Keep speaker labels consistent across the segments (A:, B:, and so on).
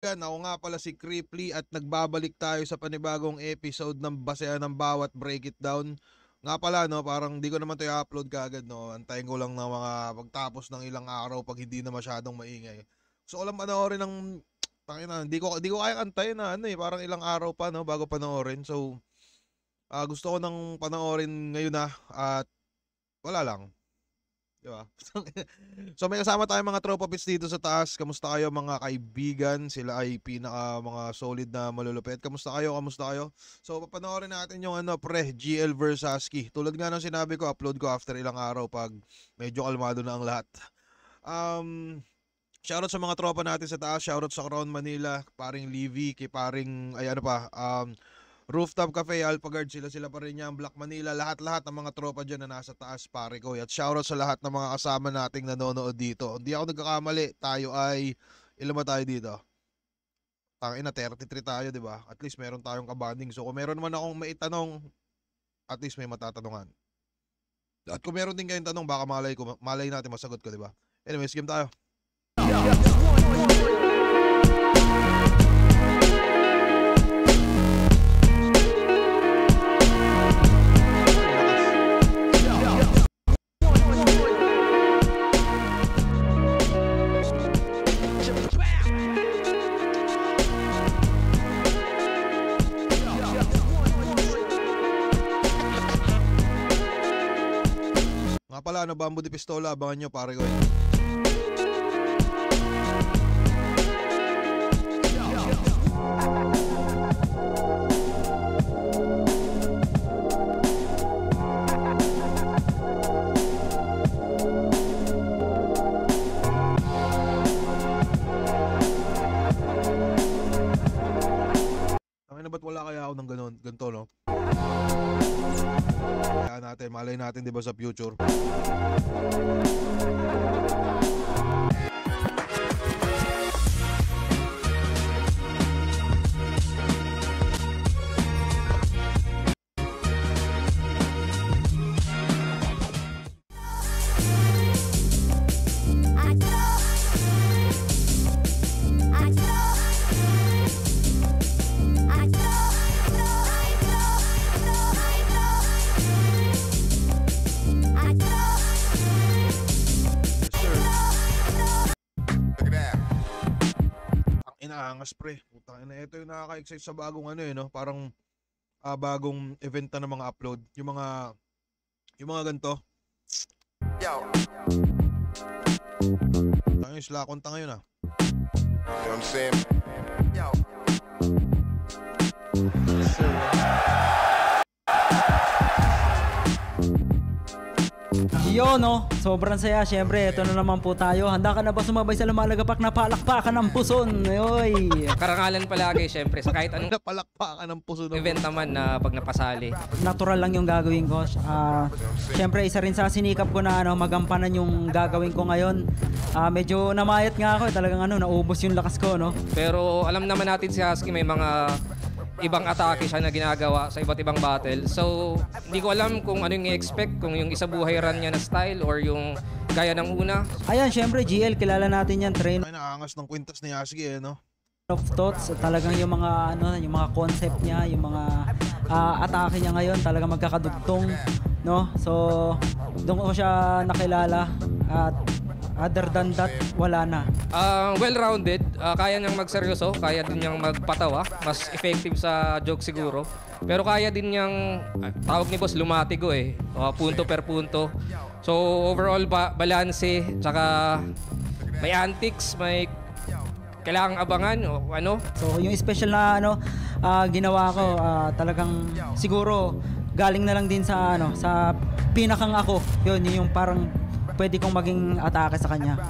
A: Yan, ako nga pala si Cripply at nagbabalik tayo sa panibagong episode ng Basehan ng Bawat Break It Down. Nga pala, no, parang di ko naman ito i-upload kaagad, no. Antayin ko lang ng mga pagtapos ng ilang araw pag hindi na masyadong maingay. So, alam panoorin ng tangina, hindi ko kaya antayin na parang ilang araw pa, no, bago panoorin. So, gusto ko nang panoorin ngayon na at wala lang. Di ba? So may kasama tayong mga tropa pits dito sa taas. Kamusta kayo mga kaibigan? Sila ay pinaka mga solid na malulupit. Kamusta kayo? Kamusta kayo? So papanoorin natin yung GL vs Husky. Tulad nga ng sinabi ko, upload ko after ilang araw pag medyo kalmado na ang lahat. Shoutout sa mga tropa natin sa taas. Shoutout sa Crown Manila, paring Livy, kay paring Rooftop Cafe, Alphagard, sila pa rin yan, Black Manila, lahat-lahat ng mga tropa dyan na nasa taas, pare ko. At shoutout sa lahat ng mga kasama nating nanonood dito. Hindi ako nagkakamali, tayo ay, ilan ba tayo dito? Tangina, 33 tayo, di ba? At least meron tayong kabanding. So kung meron naman akong maitanong, at least may matatanungan. At kung meron din kayong tanong, baka malay natin masagot ko, di ba? Anyways, game tayo. Nga pala, Bamboo de Pistola, abangan nyo pare ko. Ba't wala kaya ako ng ganito, no? Kaya natin, malay natin, di ba, sa future. Inaangas pre. Putang ina, ito yung nakaka-excite sa bagong no? Parang bagong event na ng mga upload. Yung mga ganito. Yo. Tangin sila konta ngayon ah. You know what I'm saying? Yo.
B: Yo no, sobrang saya. Siyempre, ito na naman po tayo. Handa ka na ba sumabay sa lumalagapak na palakpakan ng puson? Oy.
C: Karangalan palagi, siyempre, sa kahit anong
A: palakpakan ng puson
C: event naman na pag napasali.
B: Natural lang yung gagawin ko. Siyempre, isa rin sa sinikap ko na magampanan yung gagawin ko ngayon. Medyo namayat nga ako, talagang naubos yung lakas ko, no?
C: Pero alam naman natin si Husky may mga ibang atake siya na ginagawa sa iba't ibang battle. So, hindi ko alam kung ano yung i-expect, kung yung isa buhay run niya na style or yung gaya ng una.
B: Ayan, syempre GL, kilala natin yan, train.
A: Ay, nakaangas ng kwintas ni Husky no?
B: Of thoughts, talagang yung mga yung mga concept niya, yung mga atake niya ngayon, talagang magkakadugtong, no? So, doon ko siya nakilala at other than that, wala na.
C: Well-rounded, kaya niyang magseryoso, kaya din niyang magpatawa, mas effective sa joke siguro. Pero kaya din niyang, tawag ni boss, lumatigo punto per punto. So overall, balanse, tsaka may antics, may kailangang abangan o ano.
B: So yung special na ginawa ko, talagang siguro galing na lang din sa sa pinakang ako. Yun yung parang pwede kong maging atake sa kanya.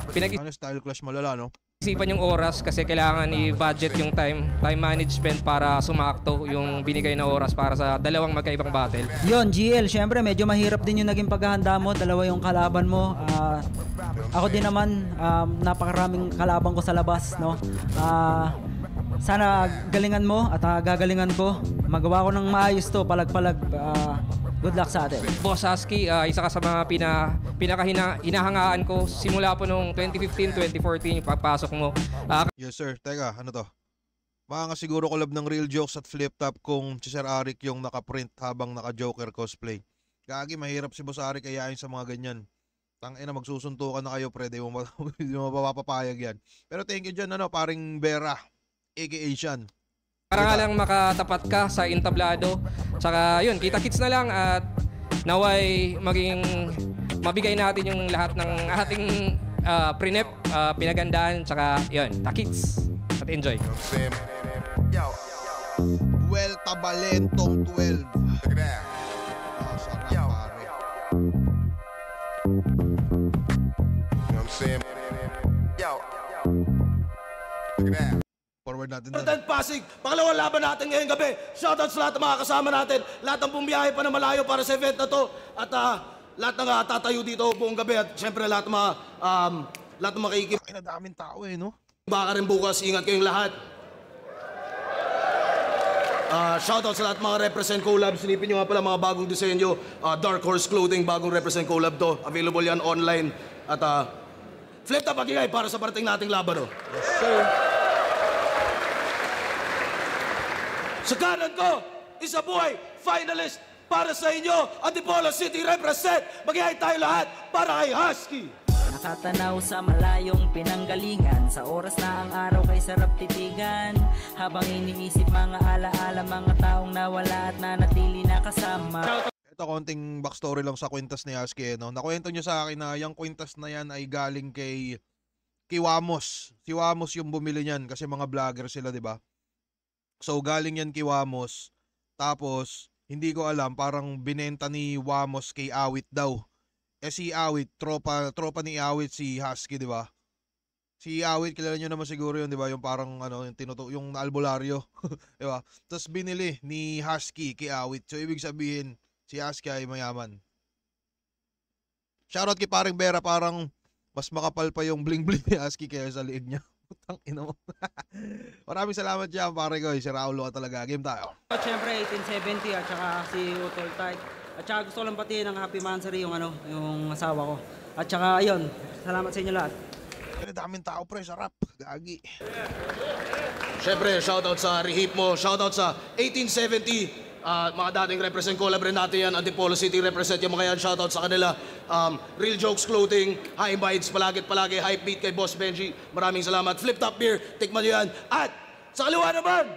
A: Style clash malala, no?
C: Isipan yung oras kasi kailangan i-budget yung time management para sumakto yung binigay na oras para sa dalawang magkaibang battle.
B: Yun, GL, syempre medyo mahirap din yung naging paghahanda mo, dalawa yung kalaban mo. Ako din naman, napakaraming kalaban ko sa labas, no? Sana galingan mo at gagalingan ko. Magawa ko ng maayos to, palag-palag. Good luck sa atin.
C: Boss Husky, isa ka sa mga pinaka-hinahangaan ko simula po nung 2015, 2014 yung pagpasok mo.
A: Yes sir, teka, ano to? Mga siguro collab ng Real Jokes at Flip Top kung si Sir Arik yung nakaprint habang naka-Joker cosplay. Gagi, mahirap si Boss Arik kayain sa mga ganyan. Tangina, magsusuntukan na kayo, pre. Di mo mapapapayag yan. Pero thank you dyan, paring Vera, aka Sean.
C: Para nga lang makatapat ka sa entablado. Tsaka yun, kita-kits na lang at naway mabigay natin yung lahat ng ating prinep, pinagandaan, tsaka yun, takits. At enjoy.
A: Well, Tabalentong 12. Sarap, pare. Forward natin doon.
D: Northern Pasig, pangalawang laban natin ngayong gabi. Shoutout sa lahat ng mga kasama natin. Lahat ng bumiyahe pa na malayo para sa event na to. At lahat ng tatayo dito buong gabi. At syempre lahat ng mga makikip.
A: Ay, daming tao no?
D: Baka rin bukas, ingat kayong lahat. Shoutout sa lahat ng mga Represent Collab. Sinipin nyo nga pala mga bagong disenyo. Dark Horse Clothing, bagong Represent Collab to. Available yan online. At Flip Top Agigay para sa parating nating laban.
A: Yes, sir.
D: Sa kanan ko, isa buhay, finalist para sa inyo, Antipolo City Represent. Mag-ihay tayo lahat para kay Husky.
E: Nakatanaw sa malayong pinanggalingan, sa oras na ang araw kay sarap titigan. Habang iniisip mga alaala, mga taong nawala at nanatili nakasama.
A: Ito, konting backstory lang sa kwintas ni Husky. Nakwento nyo sa akin na yung kwintas na yan ay galing kay Wamos. Si Wamos yung bumili niyan kasi mga vlogger sila, di ba? So, galing yan kay Wamos. Tapos, hindi ko alam, parang binenta ni Wamos kay Awit daw. Si Awit, tropa ni Awit si Husky, di ba? Si Awit, kilala nyo naman siguro yun, di ba? Yung parang, yung albularyo. Di ba? Tapos binili ni Husky kay Awit. So, ibig sabihin, si Husky ay mayaman. Shoutout kay paring Vera, parang mas makapal pa yung bling-bling ni Husky kaya sa liig niya. Putang ina mo. Maraming salamat dyan, pare ko. Si Raulo ka talaga. Game tayo.
B: At syempre 1870 at saka si Utol Tight. At saka gusto ko lang patiin ng happy mansary yung asawa ko. At saka ayun, salamat sa inyo lahat.
A: Pero daming tao, pre. Sarap. Gagi.
D: Siyempre, shoutout sa Rehip mo, shoutout sa 1870. Mga dating Represent Collab rin natin yan, Antipolo City Represent yung mga yan, shoutout sa kanila. Real Jokes Clothing, High Bites, palagi, Hype Beat kay Boss Benji, maraming salamat. Flip Top Beer, tikman nyo yan. At sa kaliwa naman,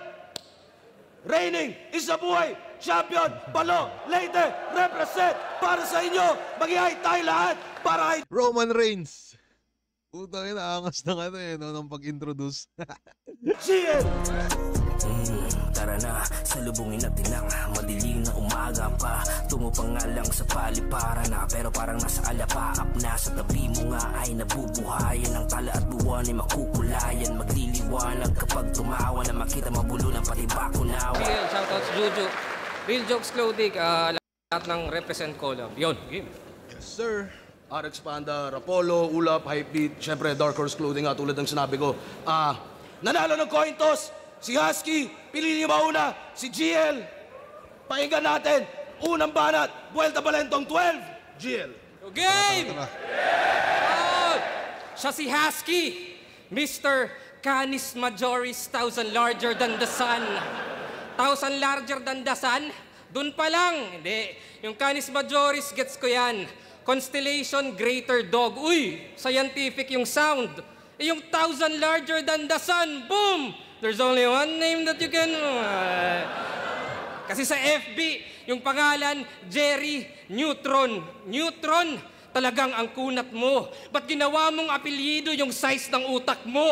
D: reigning, isa buhay, champion, Balo, Leyte, Represent, para sa inyo, mag-ihay tayo lahat, para kay
A: Roman Reigns. Putang ina, angas ng ng pag-introduce.
D: GM!
F: Tara na, salubungin natin ang madilim na umaga pa. Tungo pa nga lang sa paliparan na, pero parang nasa alapaap na. Sa tabi mo nga ay nabubuhayan, ang tala at buwan ay makukulayan. Magliliwanag kapag tumawa na makita mabulo ng pati bakunawa.
C: Real, shoutouts Juju. Real Jokes Clothing, lahat ng Represent Collab. Yun, game.
A: Yes, sir.
D: RX Panda, Rapolo, Ulap, Hypebeat, syempre Dark Horse Clothing nga tulad ng sinabi ko. Nanalo ng coin toss, si Husky, piliin niyo mauna, si GL. Pakinggan natin, unang banat, Vuelta Balentong 12, GL.
C: Game! Oh, siya si Husky, Mr. Canis Majoris, 1,000 larger than the sun. 1,000 larger than the sun? Dun pa lang. Hindi. Yung Canis Majoris, gets ko yan. Constellation Greater Dog. Uy, scientific yung sound. Yung 1,000 larger than the sun. Boom! There's only one name that you can... Kasi sa FB, yung pangalan, Jerry Neutron. Neutron, talagang ang kunat mo. Ba't ginawa mong apelyido yung size ng utak mo?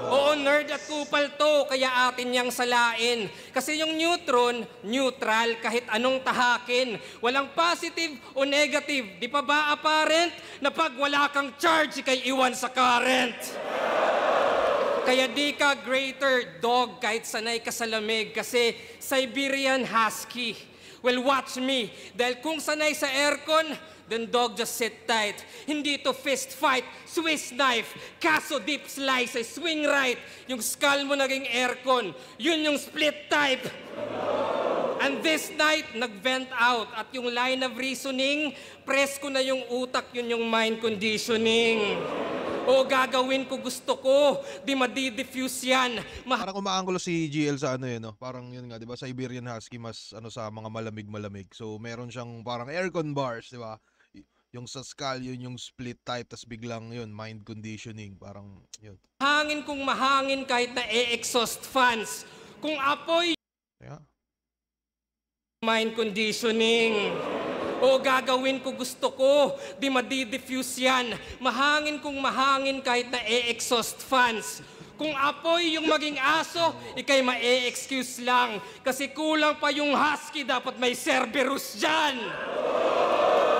C: Oo, nerd at kupal to, kaya atin niyang salain. Kasi yung neutron, neutral kahit anong tahakin. Walang positive o negative. Di pa ba apparent na pag wala kang charge, ikay iwan sa current? Kaya di ka greater dog kahit sanay ka sa lamig kasi Siberian Husky. Well, watch me. Dahil kung sanay sa aircon, then dog, just sit tight. Hindi to fist fight, Swiss knife, kaso deep slice, ay swing right. Yung skull mo naging aircon, yun yung split type. And this night, nag-vent out. At yung line of reasoning, press ko na yung utak, yun yung mind conditioning. O gagawin ko gusto ko, di madi-diffuse yan.
A: Parang umaanggulo si GL sa ano yun, no? Parang yun nga, di ba? Siberian Husky mas ano sa mga malamig-malamig. So meron siyang parang aircon bars, di ba? Yung sa skull, yun yung split type, tas biglang yun, mind conditioning. Parang yun.
C: Hangin kung mahangin kahit na e-exhaust fans. Kung apoy,
A: Yeah.
C: mind conditioning. O gagawin ko gusto ko, di madi-diffuse yan. Mahangin kung mahangin kahit na e-exhaust fans. Kung apoy yung maging aso, ikay ma-e-excuse lang. Kasi kulang pa yung husky, dapat may Cerberus dyan.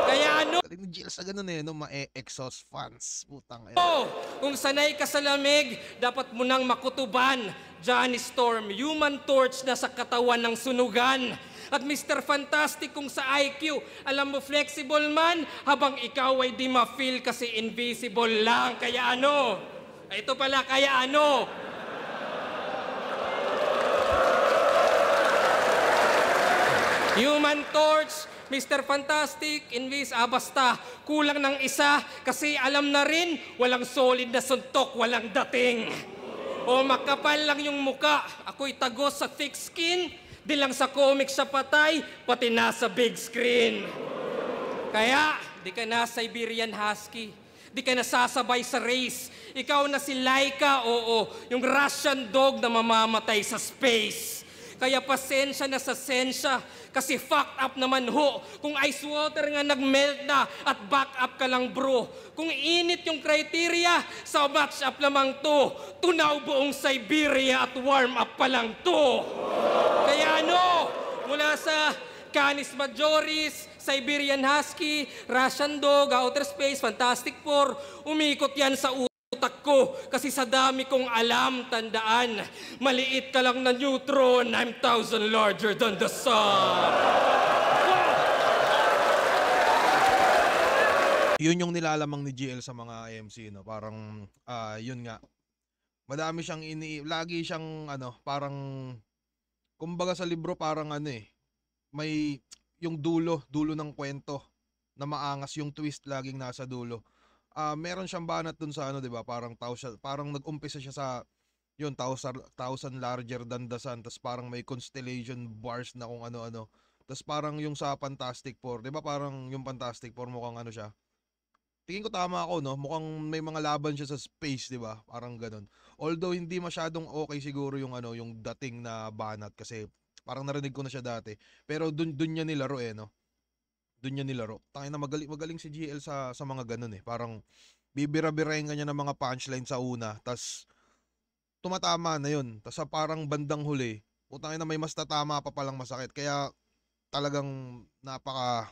C: Kaya ano?
A: Galing ni GL sa ganun eh, no? Ma-exhaust fans. Putang eh.
C: Kung sanay ka sa lamig, dapat mo nang makutuban. Johnny Storm, Human Torch na sa katawan ng sunugan. At Mr. Fantastic kung sa IQ, alam mo flexible man, habang ikaw ay di ma-feel kasi invisible lang. Kaya ano? Ito pala, kaya ano? Human Torch, Mr. Fantastic, basta, kulang ng isa kasi alam na rin, walang solid na suntok, walang dating. O makapal lang yung muka, ako'y tagos sa thick skin, di lang sa comic sa patay, pati nasa big screen. Kaya, di ka na Siberian Husky, di ka nasasabay sa race. Ikaw na si Laika, oo, yung Russian dog na mamamatay sa space. Kaya pasensya na sa sensya, kasi fucked up naman ho. Kung ice water nga nag-melt na at back up ka lang bro. Kung init yung criteria, sa match up lamang to. Tunaw buong Siberia at warm up pa lang to. Kaya ano, mula sa Canis Majoris, Siberian Husky, Russian Dog, Outer Space, Fantastic Four, umikot yan sa utak ko kasi sa dami kong alam, tandaan, maliit ka lang na neutron, I'm 1,000 larger than the sun.
A: Yun yung nilalamang ni GL sa mga MC, no? Parang, yun nga. Madami siyang lagi siyang, parang, kumbaga sa libro, parang may, yung dulo ng kwento, na maangas yung twist laging nasa dulo. Meron siyang banat dun sa di ba? Parang nag-umpisa siya sa 1,000 larger than the sun, tapos parang may constellation bars na kung ano-ano. Tapos parang yung sa Fantastic Four, 'di ba? Parang yung Fantastic Four mukhang siya. Tingin ko tama ako, no? Mukhang may mga laban siya sa space, 'di ba? Parang ganun. Although hindi masyadong okay siguro yung yung dating na banat kasi parang narinig ko na siya dati. Pero dun niya nilaro no? Doon niya nilaro. Tangin na magaling si GL sa mga ganun eh. Parang bibira-birahin ka niya ng mga punchline sa una, tas tumatama na yun. Tas sa parang bandang huli, putangin na may mas tatama pa palang masakit. Kaya talagang napaka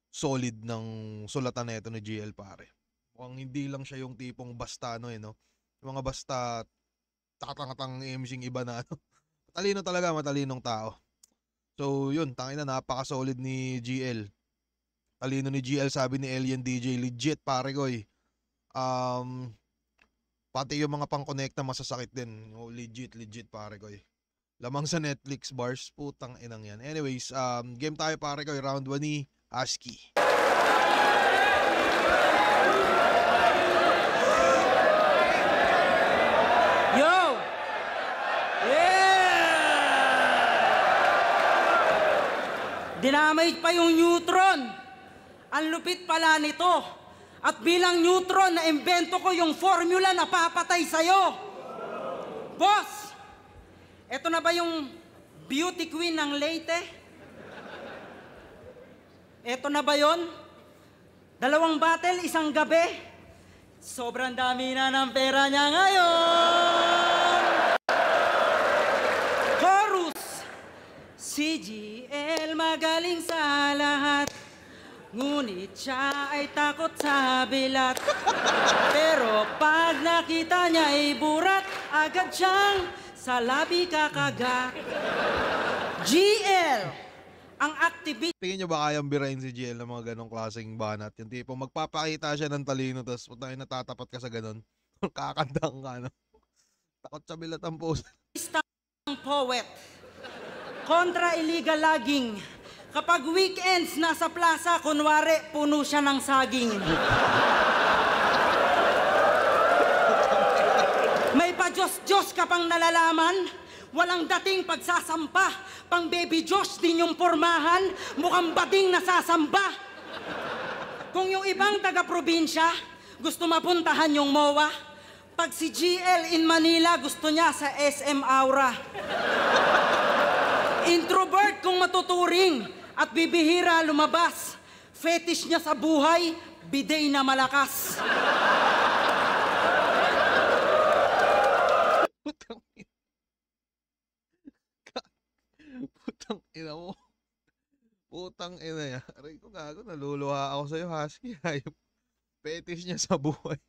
A: solid ng sulatan na ito ni GL pare. Mukhang hindi lang siya yung tipong basta no? Yung mga basta takatang MCing iba na Matalino talaga, matalinong tao. So yun, tangin na napaka-solid ni GL. Talino ni GL, sabi ni Alien DJ, legit pare ko pati yung mga pang-connecta masasakit din. Legit pare ko Lamang sa Netflix bars, putang inang yan. Anyways, game tayo pare ko, round 1 ni ASCII.
B: Yo! Yeah! Dinamay pa yung neutron. Ang lupit pala nito. At bilang neutron, na-imbento ko yung formula na papatay sa'yo. Boss, eto na ba yung beauty queen ng Leyte? Eto na ba yon? 2 battle, 1 gabi. Sobrang dami na ng pera niya ngayon. Chorus! Si GL magaling sa lahat. Ngunit siya ay takot sa bilat. Pero pag nakita niya ay burat, agad siyang sa labi kakagat. GL, ang activity.
A: Tingin niyo ba kayang birahin si GL ng mga ganong klaseng banat? Yung tipo, magpapakita siya ng talino, tapos putangin natatapat ka sa ganon. Kakandang ka, Takot sa bilat ang post.
B: Ang poet. Kontra illegal logging. Kapag weekends nasa plaza, kunwari puno siya ng saging.
G: Diyos ka pang nalalaman. Walang dating pagsasampa. Pang baby Josh din yung pormahan. Mukhang bading nasasamba. Kung yung ibang taga-probinsya gusto mapuntahan yung MOA, pag si GL in Manila gusto niya sa SM Aura. Introvert kung matuturing at bibihira lumabas. Fetish niya sa buhay, bidet na malakas.
A: Putang ina mo. Putang ina niya. Aray ko gago, naluluha ako sa'yo, Husky. Hayop. Fetish niya sa buhay.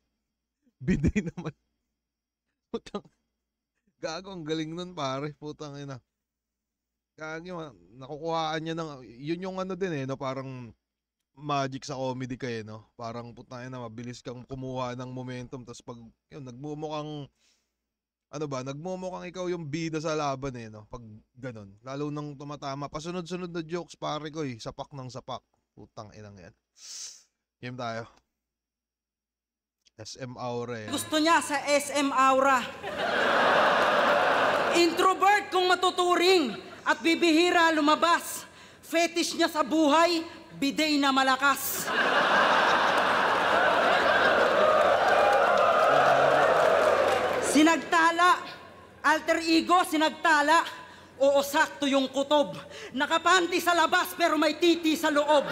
A: Bidet naman. Putang. Gago, ang galing nun, pare. Putang ina. Gago, nakukuhaan niya ng, yun yung ano din no, parang magic sa comedy kayo, no? Parang putang ina, mabilis kang kumuha ng momentum, tapos pag, yun, nagmumukhang, ano ba, nagmumukhang ikaw yung bida sa laban no? Pag ganun. Lalo nang tumatama. Pasunod-sunod na jokes, pare ko sapak ng sapak. Putang inang yan. Game tayo. SM Aura
G: Gusto niya sa SM Aura. Introvert kung matuturing at bibihira lumabas. Fetish niya sa buhay, bidet na malakas. Sinagtala, alter ego, sinagtala. Oo, sakto yung kutob. Nakapanti sa labas pero may titi sa loob.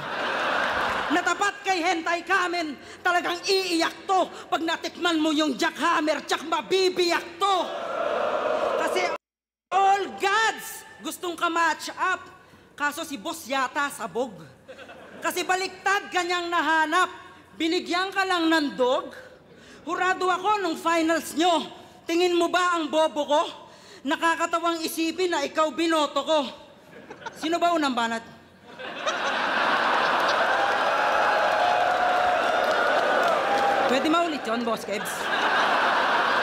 G: Natapat kay Hentai Kamen, talagang iiyak to. Pag natikman mo yung jackhammer, tsak mabibiyak to. Kasi all gods gustong ka-match up. Kaso si boss yata sabog. Kasi baliktad kanyang nahanap. Binigyan ka lang ng dog. Hurado ako nung finals nyo. Tingin mo ba ang bobo ko? Nakakatawang isipin na ikaw binoto ko. Sino ba unang banat? Pwede maulit yun, Boss Kebs?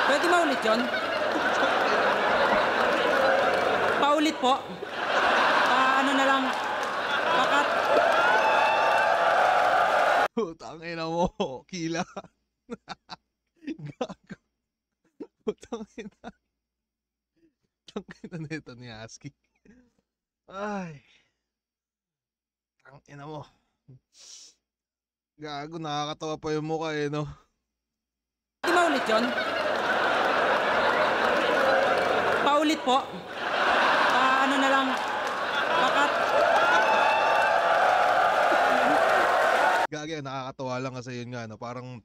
G: Pwede maulit yun? Paulit po. Ano na lang, pakat.
A: Putang ina mo, kila. Gago. Putang ina. Putang ina nito ni Husky. Ay. Putang ina mo. Gago, nakakatawa pa yung mukha no?
G: Pwede maulit yun? Paulit po. Ano na lang, pakat.
A: Gagi, nakakatawa lang kasi yun nga, no? Parang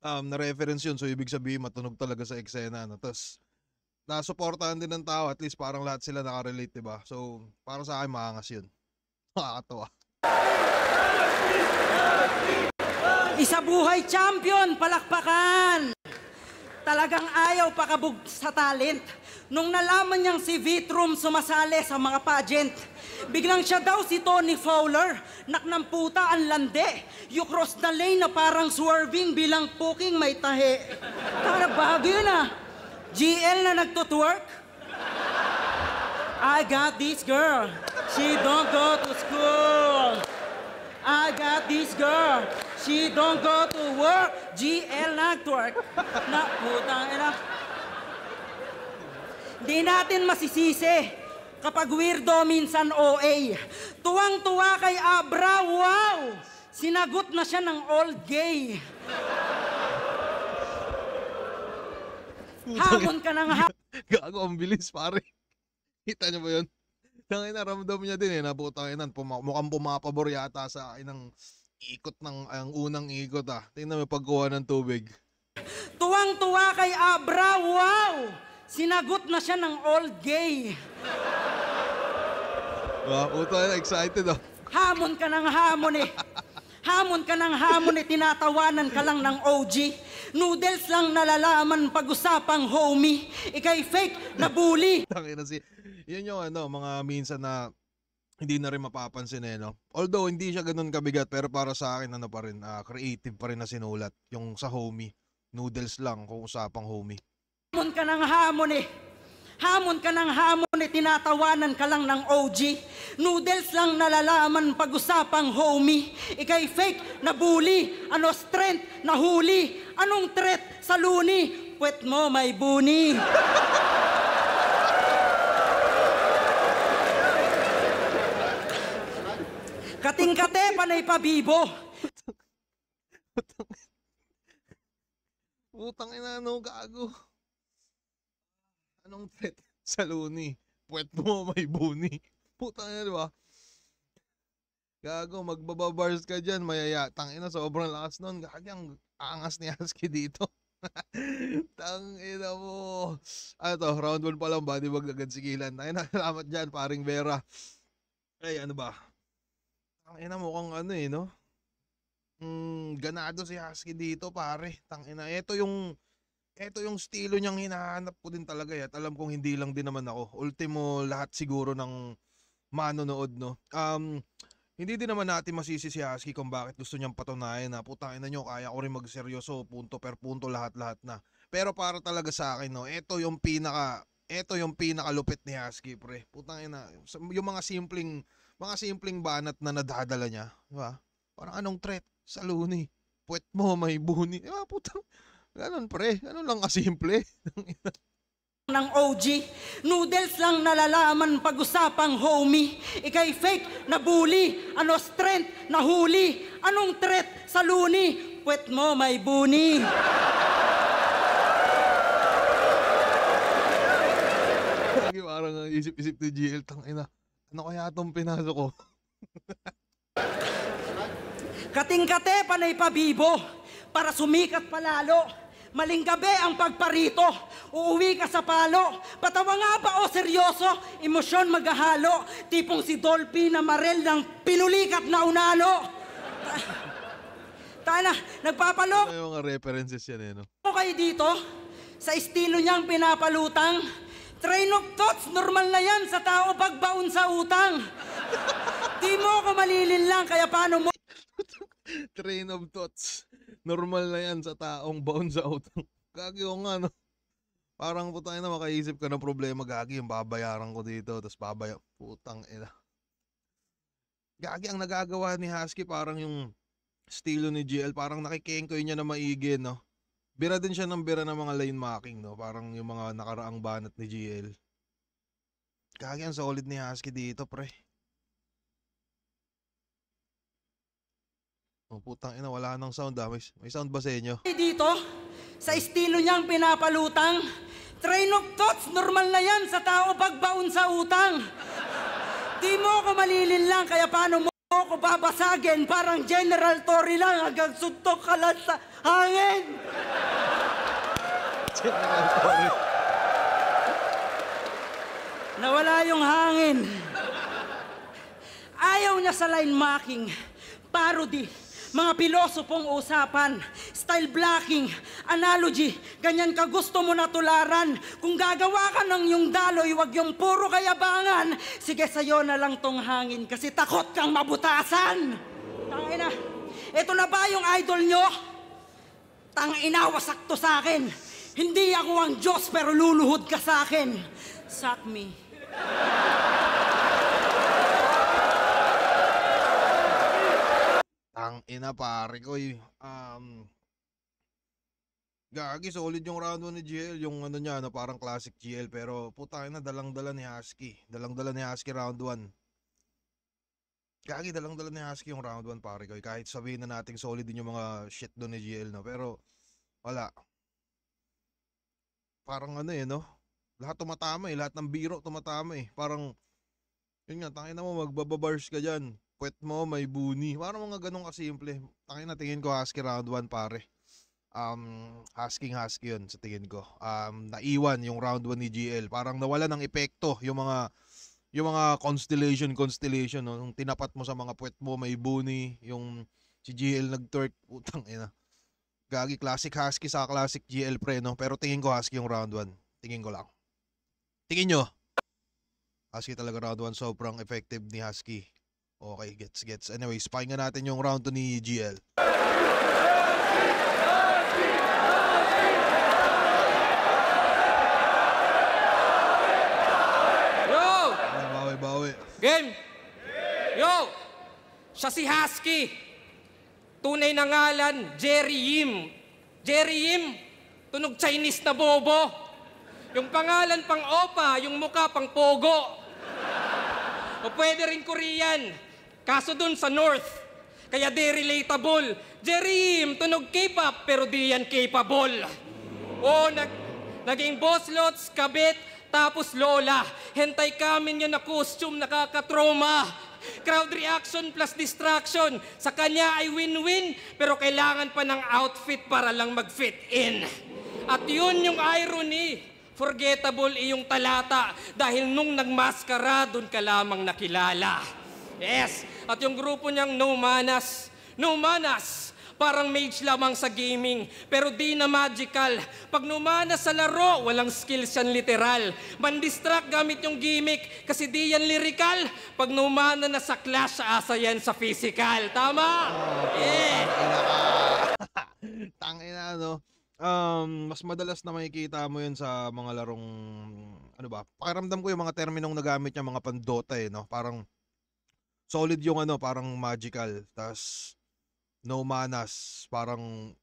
A: na-reference yun, so ibig sabihin matunog talaga sa eksena, no? Tapos, nasuportahan din ng tao, at least parang lahat sila nakarelate, diba? So, para sa akin, maangas yun. Nakakatawa.
G: Isa buhay champion, palakpakan! Talagang ayaw pakabog sa talent. Nung nalaman niyang si Vitrum sumasali sa mga pageant, biglang siya daw si Tony Fowler. Naknamputa ang lande. You cross the lane na parang swerving bilang puking may tahe. Tara, bago yun GL na nagtutwork. I got this girl. She don't go to school. I got this girl. She don't go to work. GL nagtwork. Na putang ina. Di natin masisisi kapag weirdo minsan OA. Tuwang-tuwa kay Abra, wow! Sinagot na siya ng all gay. Hamon ka ng
A: Gago, ang bilis, pare. Kita niyo ba yun? Tangin na, ramdam niya din nabutang inan. Mukhang pumapabor yata sa akin ng ikot ang unang ikot Tingnan mo pagkuha ng tubig.
G: Tuwang-tuwa kay Abra, wow! Sinagot na siya ng all gay.
A: Puta, excited
G: Hamon ka ng hamon Hamon ka ng hamon tinatawanan ka lang ng OG. Noodles lang nalalaman pag-usapang homie. Ika'y fake na bully.
A: Tangin na yun yung mga minsan na hindi na rin mapapansin no? Although hindi siya ganun kabigat, pero para sa akin pa rin, creative pa rin na sinulat. Yung sa homie, noodles lang kung usapang homie.
G: Hamon ka ng hamon Hamon ka ng hamon tinatawanan ka lang ng OG. Noodles lang nalalaman pag-usapang homie. Ika'y fake na bully. Ano strength na huli? Anong threat sa luni? puwet mo may buni. Kating-kate, panay pabibo.
A: Putang ina, no, gago. Anong threat sa Looney? Puwet mo may buni. Putang ina, di ba? Gago, magbababars ka dyan, mayaya. Tangina, sobrang lakas nun. Gagang angas ni Husky dito. Tangina mo. Ano to, round 1 pa lang, body bag agad sigilan. Tangina, salamat dyan, paring Vera. Ay, ano ba? Tangina, mukhang ano eh, no? Ganado si Husky dito, pare. Tangina, ito yung estilo niyang hinahanap ko din talaga eh. At alam kong hindi lang din naman ako. Ultimo, lahat siguro ng manonood, no? Hindi din naman natin masisi si Husky kung bakit gusto niyang patunayan na putangin na nyo, kaya ko rin magseryoso, punto per punto, lahat-lahat na. Pero para talaga sa akin, no, ito yung pinakalupit ni Husky, pre. Putangin na, yung mga simpleng banat na nadadala niya, di ba? Parang anong threat sa Looney? Puwet mo may buni. Di ba, putang, ganun pre, ganun lang kasimple.
G: Ng OG, noodles lang nalalaman pag-usapang homie. Ika'y fake na bully, ano strength na huli, anong threat sa Looney? Puwet mo may buni.
A: Parang isip-isip ni GL, tangina, ano kaya itong pinasok ko?
G: Kating-kate, panay pabibo, para sumikat palalo. Maling gabi ang pagparito, uuwi ka sa palo. Patawa nga ba o seryoso? Emosyon maghahalo. Tipong si Dolphy na Marel ng pinulikat na unalo. Tana, nagpapalok.
A: May mga references yan eh, no?
G: Ano kayo dito? Sa estilo niyang pinapalutang. Train of thoughts, normal na yan sa tao pagbaon sa utang. Di mo ako malilinlang, kaya paano mo?
A: Train of thoughts. Normal na yan sa taong baon sa utang. Gagi o nga, no? Parang putang ina, makaisip ka ng problema, gagi, yung babayaran ko dito, tapos putang ina. Gagi, ang nagagawa ni Husky, parang yung estilo ni GL, parang nakikengkoy niya na maigi, no? Bira din siya ng bira ng mga line marking, no? Parang yung mga nakaraang banat ni GL. Gagi, ang solid ni Husky dito, pre. Oh, putang ina, wala nang sound ah. May sound ba sa inyo?
G: Dito, sa estilo niyang pinapalutang. Train of thoughts, normal na yan sa tao pagbaon sa utang. Di mo ako malilinlang, kaya paano mo ako babasagin? Parang General Torre lang, hanggang suntok ka lang sa hangin.
A: General Torre.
G: Nawala yung hangin. Ayaw niya sa line marking, parody, mga pilosopong usapan, style blocking, analogy, ganyan ka gusto mo na tularan. Kung gagawa ka ng yung daloy, wag yung puro kayabangan. Sige, sa'yo na lang tong hangin kasi takot kang mabutasan. Tangina, ito na ba yung idol nyo? Tangina, wasak to sa akin. Hindi ako ang Diyos pero luluhod ka sa akin. Suck me.
A: Ang ina pare ko gagi, solid yung round 1 ni GL, yung ano niya, no, parang classic GL, pero putang ina, dalang-dala ni Husky round 1. Gagi, dalang-dala ni Husky yung round 1 pare ko, kahit sabihin na nating solid din yung mga shit doon ni GL, no, pero wala. Parang ano eh, no, lahat tumatama eh, lahat ng biro tumatama eh, parang yun nga, tangina mo, magbababars ka dyan, puwet mo may buni, parang mga ganun kasimple. Tangina, tingin ko Husky round 1 pare. Husky yun sa tingin ko. Naiwan yung round 1 ni GL, parang nawala ng epekto yung mga constellation, no? Nung tinapat mo sa mga puwet mo may buni, yung si GL nag-twerk, putang ina. Gagi, classic Husky sa classic GL pre, no? Pero tingin ko Husky yung round 1. Tingin ko lang. Tingin nyo? Husky talaga round 1, sobrang effective ni Husky. Okay, gets. Anyways, pakinggan natin yung round 2 ni GL.
C: Yo!
A: Bawi.
C: Game! Yo! Siya si Husky. Tunay na ngalan, Jerry Yim. Jerry Yim, Tunog Chinese na bobo. Yung pangalan pang Opa, yung mukha pang Pogo. O pwede rin Korean. Kaso dun sa North. Kaya di relatable. Jerim, tunog K-pop, pero di yan capable. O naging boss lots, kabit, tapos lola. Hentay kamin yan na costume, nakakatroma. Crowd reaction plus distraction. Sa kanya ay win-win, pero kailangan pa ng outfit para lang mag-fit in. At yun yung irony. Forgettable iyong talata dahil nung nagmaskara, dun ka lamang nakilala. Yes, at yung grupo niyang No Manas. No Manas, parang mage lamang sa gaming, pero di na magical. Pag numanas sa laro, walang skills yan literal. Man-distract gamit yung gimmick, kasi di yan lyrical. Pag numana na sa clash, asa yan sa physical. Tama?
A: Tangina, no? Mas madalas na makikita mo yun sa mga larong, ano ba, pakiramdam ko yung mga terminong nagamit niya, mga pandota no? Parang solid yung parang magical, tas no manas, parang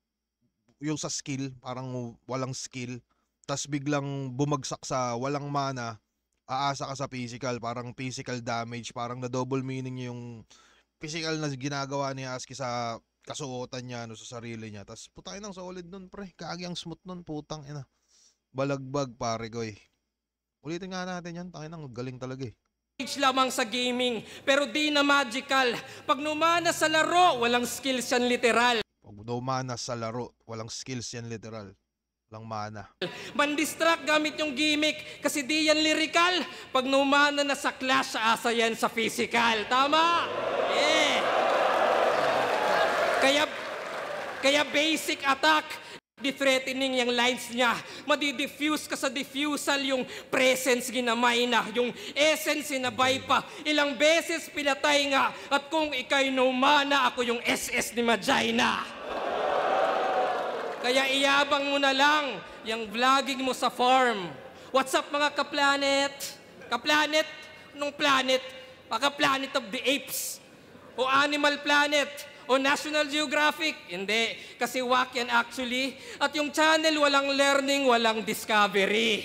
A: yung sa skill, parang walang skill, tas biglang bumagsak sa walang mana, aasa ka sa physical, parang physical damage, parang na double meaning yung physical na ginagawa ni Husky sa kasuotan niya sa sarili niya. Tas putang inang solid nun, pre. Kagi ang smooth nun, putang ina. Balagbag, pare ko. Ulitin nga natin yan, tangin ang galing talaga
C: Mage lamang sa gaming, pero di na magical. Pag numana sa laro, walang skills yan literal.
A: Pag numana sa laro, walang skills yan literal. Walang mana.
C: Man-distract gamit yung gimmick, kasi di yan lyrical. Pag numana na sa clash, asa yan sa physical. Tama? Kaya basic attack, di-threatening yung lines niya. Madi-diffuse ka sa diffusal, yung presence ginamay na, yung essence sinabay pa. Ilang beses pinatay nga, at kung ikay no mana, ako yung SS ni Magina. Kaya iyabang mo na lang yung vlogging mo sa farm. What's up mga ka-planet? Ka-planet? Anong planet? Baka Planet of the Apes. O Animal Planet. O National Geographic? Hindi. Kasi wak yan actually. At yung channel, walang learning, walang discovery.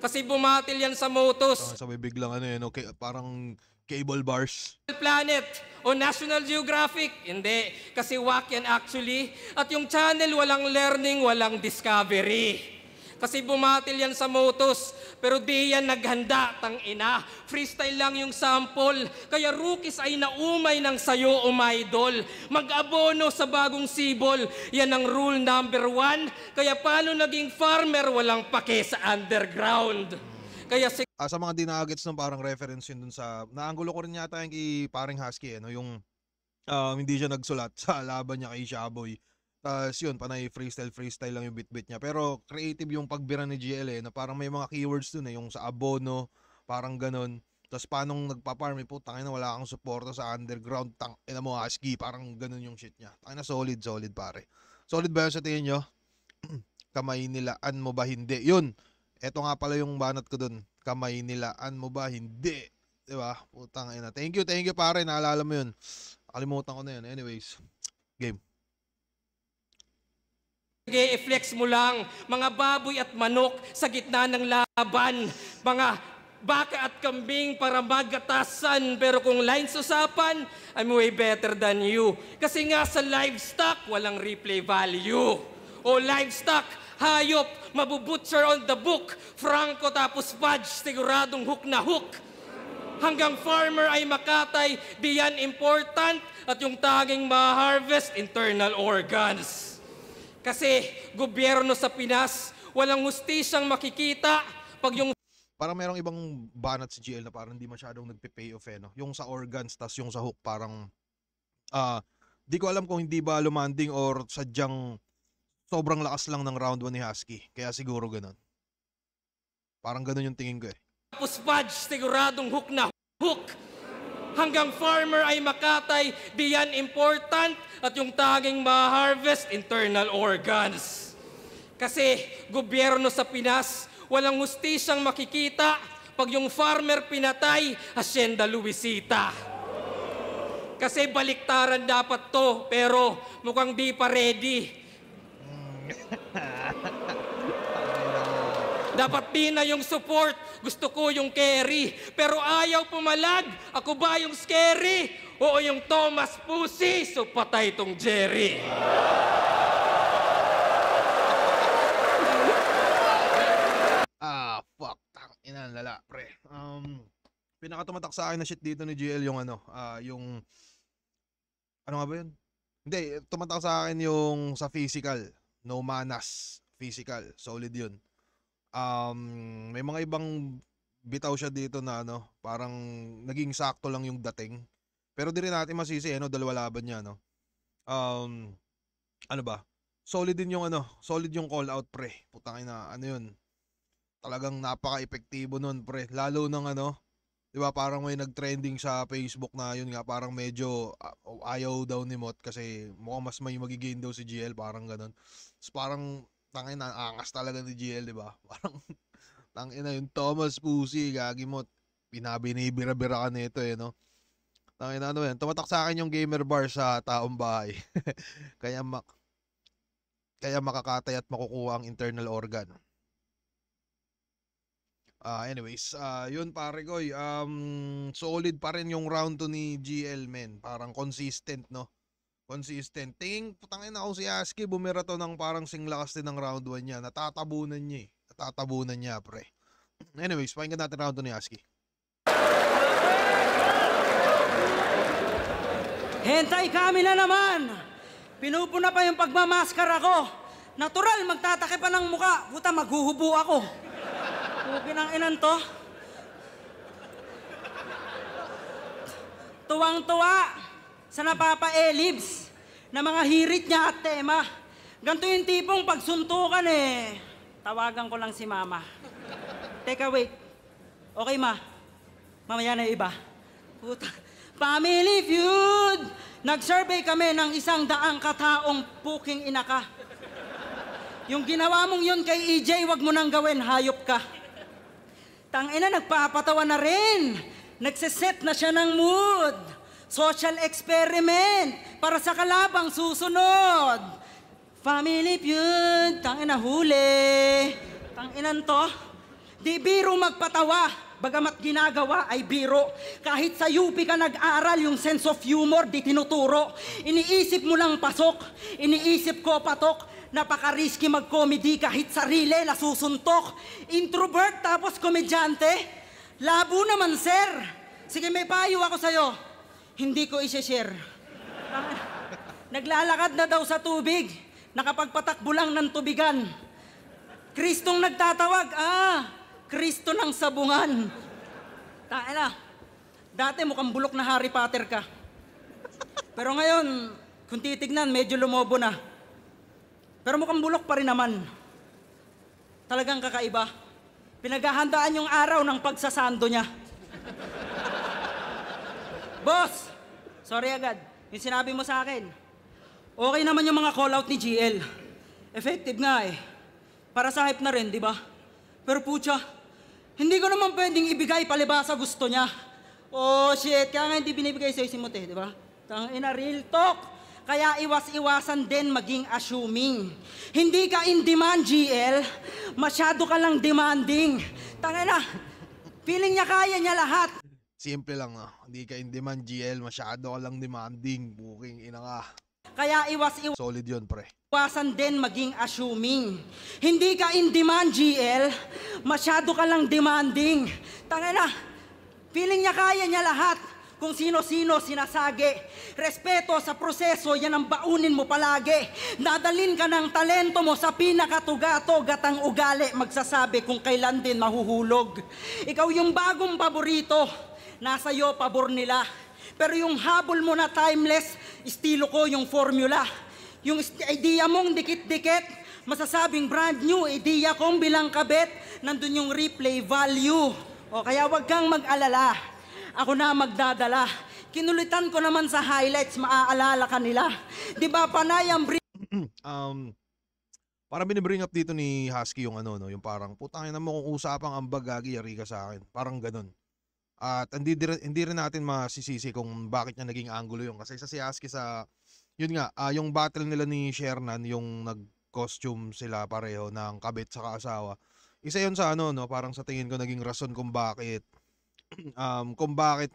C: Kasi bumatil yan sa motos.
A: Sabay biglang okay, parang cable bars.
C: Planet o National Geographic? Hindi. Kasi wak yan actually. At yung channel, walang learning, walang discovery. Kasi bumatil yan sa motos, pero di yan naghanda, tangina. Freestyle lang yung sample, kaya rookies ay naumay ng sayo, idol. Mag-abono sa bagong sibol, yan ang rule number 1. Kaya paano naging farmer, walang pake sa underground. Kaya
A: sa mga dinagets ng parang reference yun dun sa, naanggulo ko rin yata yung kay paring Husky, yung hindi siya nagsulat sa laban niya kay Shaboy. Yun, panay freestyle lang yung bit-bit niya. Pero creative yung pagbira ni GL na parang may mga keywords dun yung sa abono, parang ganun. Tapos paano nagpa-farm, putang ina, wala kang suporta sa underground, tangina mo Husky, parang ganun yung shit niya. Tangina, solid pare. Solid ba yun sa tingin nyo? Kamay nilaan mo ba hindi? Yun, eto nga pala yung banat ko dun. Kamay nilaan mo ba hindi? Diba? Putang ina. Thank you pare, naalala mo yun. Kalimutan ko na yun. Anyways, game.
C: i-flex mo lang, mga baboy at manok sa gitna ng laban, mga baka at kambing para magatasan. Pero kung lines usapan, I'm way better than you. Kasi nga sa livestock, walang replay value. O livestock, hayop, mabubutcher on the book. Franco tapos fudge, siguradong hook na hook. Hanggang farmer ay makatay, di yan important. At yung taging ma-harvest, internal organs. Kasi gobyerno sa Pinas, walang hustisyang makikita pag yung...
A: Parang merong ibang banat si GL na parang hindi masyadong nagpe-pay off no? Yung sa organs, tas yung sa hook parang... di ko alam kung hindi ba lumanding or sadyang sobrang lakas lang ng round 1 ni Husky. Kaya siguro ganun. Parang ganun yung tingin ko
C: Tapos fudge, siguradong hook na hook. Hanggang farmer ay makatay, di yan important. At yung taging ma-harvest, internal organs. Kasi gobyerno sa Pinas, walang hustisyang makikita pag yung farmer pinatay, Hacienda Luisita. Kasi baliktaran dapat to, pero mukhang di pa ready. Dapat Pina yung support. Gusto ko yung carry. Pero ayaw pumalag. Ako ba yung scary? Oo, yung Thomas Pussy. So patay tong Jerry.
A: Fuck. Tangina, lala, pre. Pinakatumatak sa akin na shit dito ni GL yung yung ano nga ba yun? Hindi, tumatak sa akin yung sa physical. No manas. Physical. Solid yun. May mga ibang bitaw siya dito na parang naging sakto lang yung dating. Pero di rin natin masisi, dalawa laban niya, ano ba? Solid din yung solid yung call out, pre. Putang ina, yun. Talagang napaka-epektibo nun, pre. Lalo ng di ba, parang may nag-trending sa Facebook na yun nga, parang medyo ayaw daw ni Mot kasi mukhang mas may magigain daw si GL, parang ganun. So, parang tangina, angas talaga ni GL, di ba? Parang tangina yung Thomas Pussy, gagi Mot. Binibira-bira ka nito no? Tangina, yan. Tumatak sa akin yung gamer bar sa taong bahay. kaya makakatay at makukuha ang internal organ. Anyways, yun pare ko, solid pa rin yung round 2 ni GL, men. Parang consistent, no? Consistent. Putangin ako si Aski, bumira to ng parang singlakas din ng round 1 niya. Natatabunan niya, Natatabunan niya, pre. Anyways, pakinggan natin round 2 ni Aski.
G: Hentay kami na naman. Pinupuna pa yung pagmamaskara ko. Natural, magtatake pa ng muka. Puta, maghuhubo ako. Pinang inan to. Tuwang-tuwa sa napapa-elibs na mga hirit niya at tema. Ganito yung tipong pagsuntukan tawagan ko lang si mama. Teka, wait. Okay, ma. Mamaya na yung iba. Puta. Family Feud! Nag-survey kami ng 100 kataong puking ina ka. Yung ginawa mong yun kay EJ, wag mo nang gawin, hayop ka. Tangina, nagpapatawa na rin. Nagsiset na siya ng mood. Social experiment para sa kalabang susunod. Family Feud, tangina, huli. Tanginan to. Di biro magpatawa. Bagamat ginagawa ay biro. Kahit sa UP ka nag-aral, yung sense of humor di tinuturo. Iniisip mo lang pasok. Iniisip ko patok. Napaka-risky mag-comedy kahit sarili nasusuntok. Introvert tapos komedyante. Labo naman, sir. Sige, may payo ako sa'yo. Hindi ko isi-share. Naglalakad na daw sa tubig. Nakapagpatakbo lang ng tubigan. Kristong nagtatawag. Kristo ng sabungan. Taela, dati mukhang bulok na Harry Potter ka. Pero ngayon, kung titignan, medyo lumobo na. Pero mukhang bulok pa rin naman. Talagang kakaiba. Pinaghahandaan yung araw ng pagsasando niya. Boss, sorry agad. Yung sinabi mo sa akin, okay naman yung mga call-out ni GL. Effective nga Para sa hype na rin, di ba? Pero putya, hindi ko naman pwedeng ibigay palibasa gusto niya. Oh shit, kaya nga hindi binibigay sa'yo si Mote, di ba? Tangina, real talk. Kaya iwas-iwasan din maging assuming. Hindi ka in demand, GL. Masyado ka lang demanding. Tangina, feeling niya kaya niya lahat.
A: Simple lang, Hindi ka in demand, GL. Masyado ka lang demanding. Booking, ina ka.
G: Kaya iwas-iwasan.
A: Solid yun, pre.
G: Iwasan din maging assuming. Hindi ka in demand, GL. Masyado ka lang demanding. Tangina, feeling niya kaya niya lahat. Kung sino-sino sinasagi. Respeto sa proseso, yan ang baunin mo palagi. Dadalin ka ng talento mo sa pinakatugatog at ang ugali magsasabi kung kailan din mahuhulog. Ikaw yung bagong paborito, nasa iyo pabor nila. Pero yung habol mo na timeless, estilo ko yung formula. Yung idea mong dikit-dikit, masasabing brand new, idea kong bilang kabit, nandun yung replay value. O kaya wag kang mag-alala. Ako na magdadala. Kinulitan ko naman sa highlights, maaalala ka nila. Di ba panay ang
A: parang binibring up dito ni Husky yung yung parang putangin na mo kung usapang ambag gagi, yari ka sa akin. Parang ganun. At hindi rin natin masisisi kung bakit niya naging angulo yun. Kasi sa si Husky yun nga, yung battle nila ni Shernan, yung nag-costume sila pareho ng kabit sa asawa. isa yun sa ano, no, parang sa tingin ko naging rason kung bakit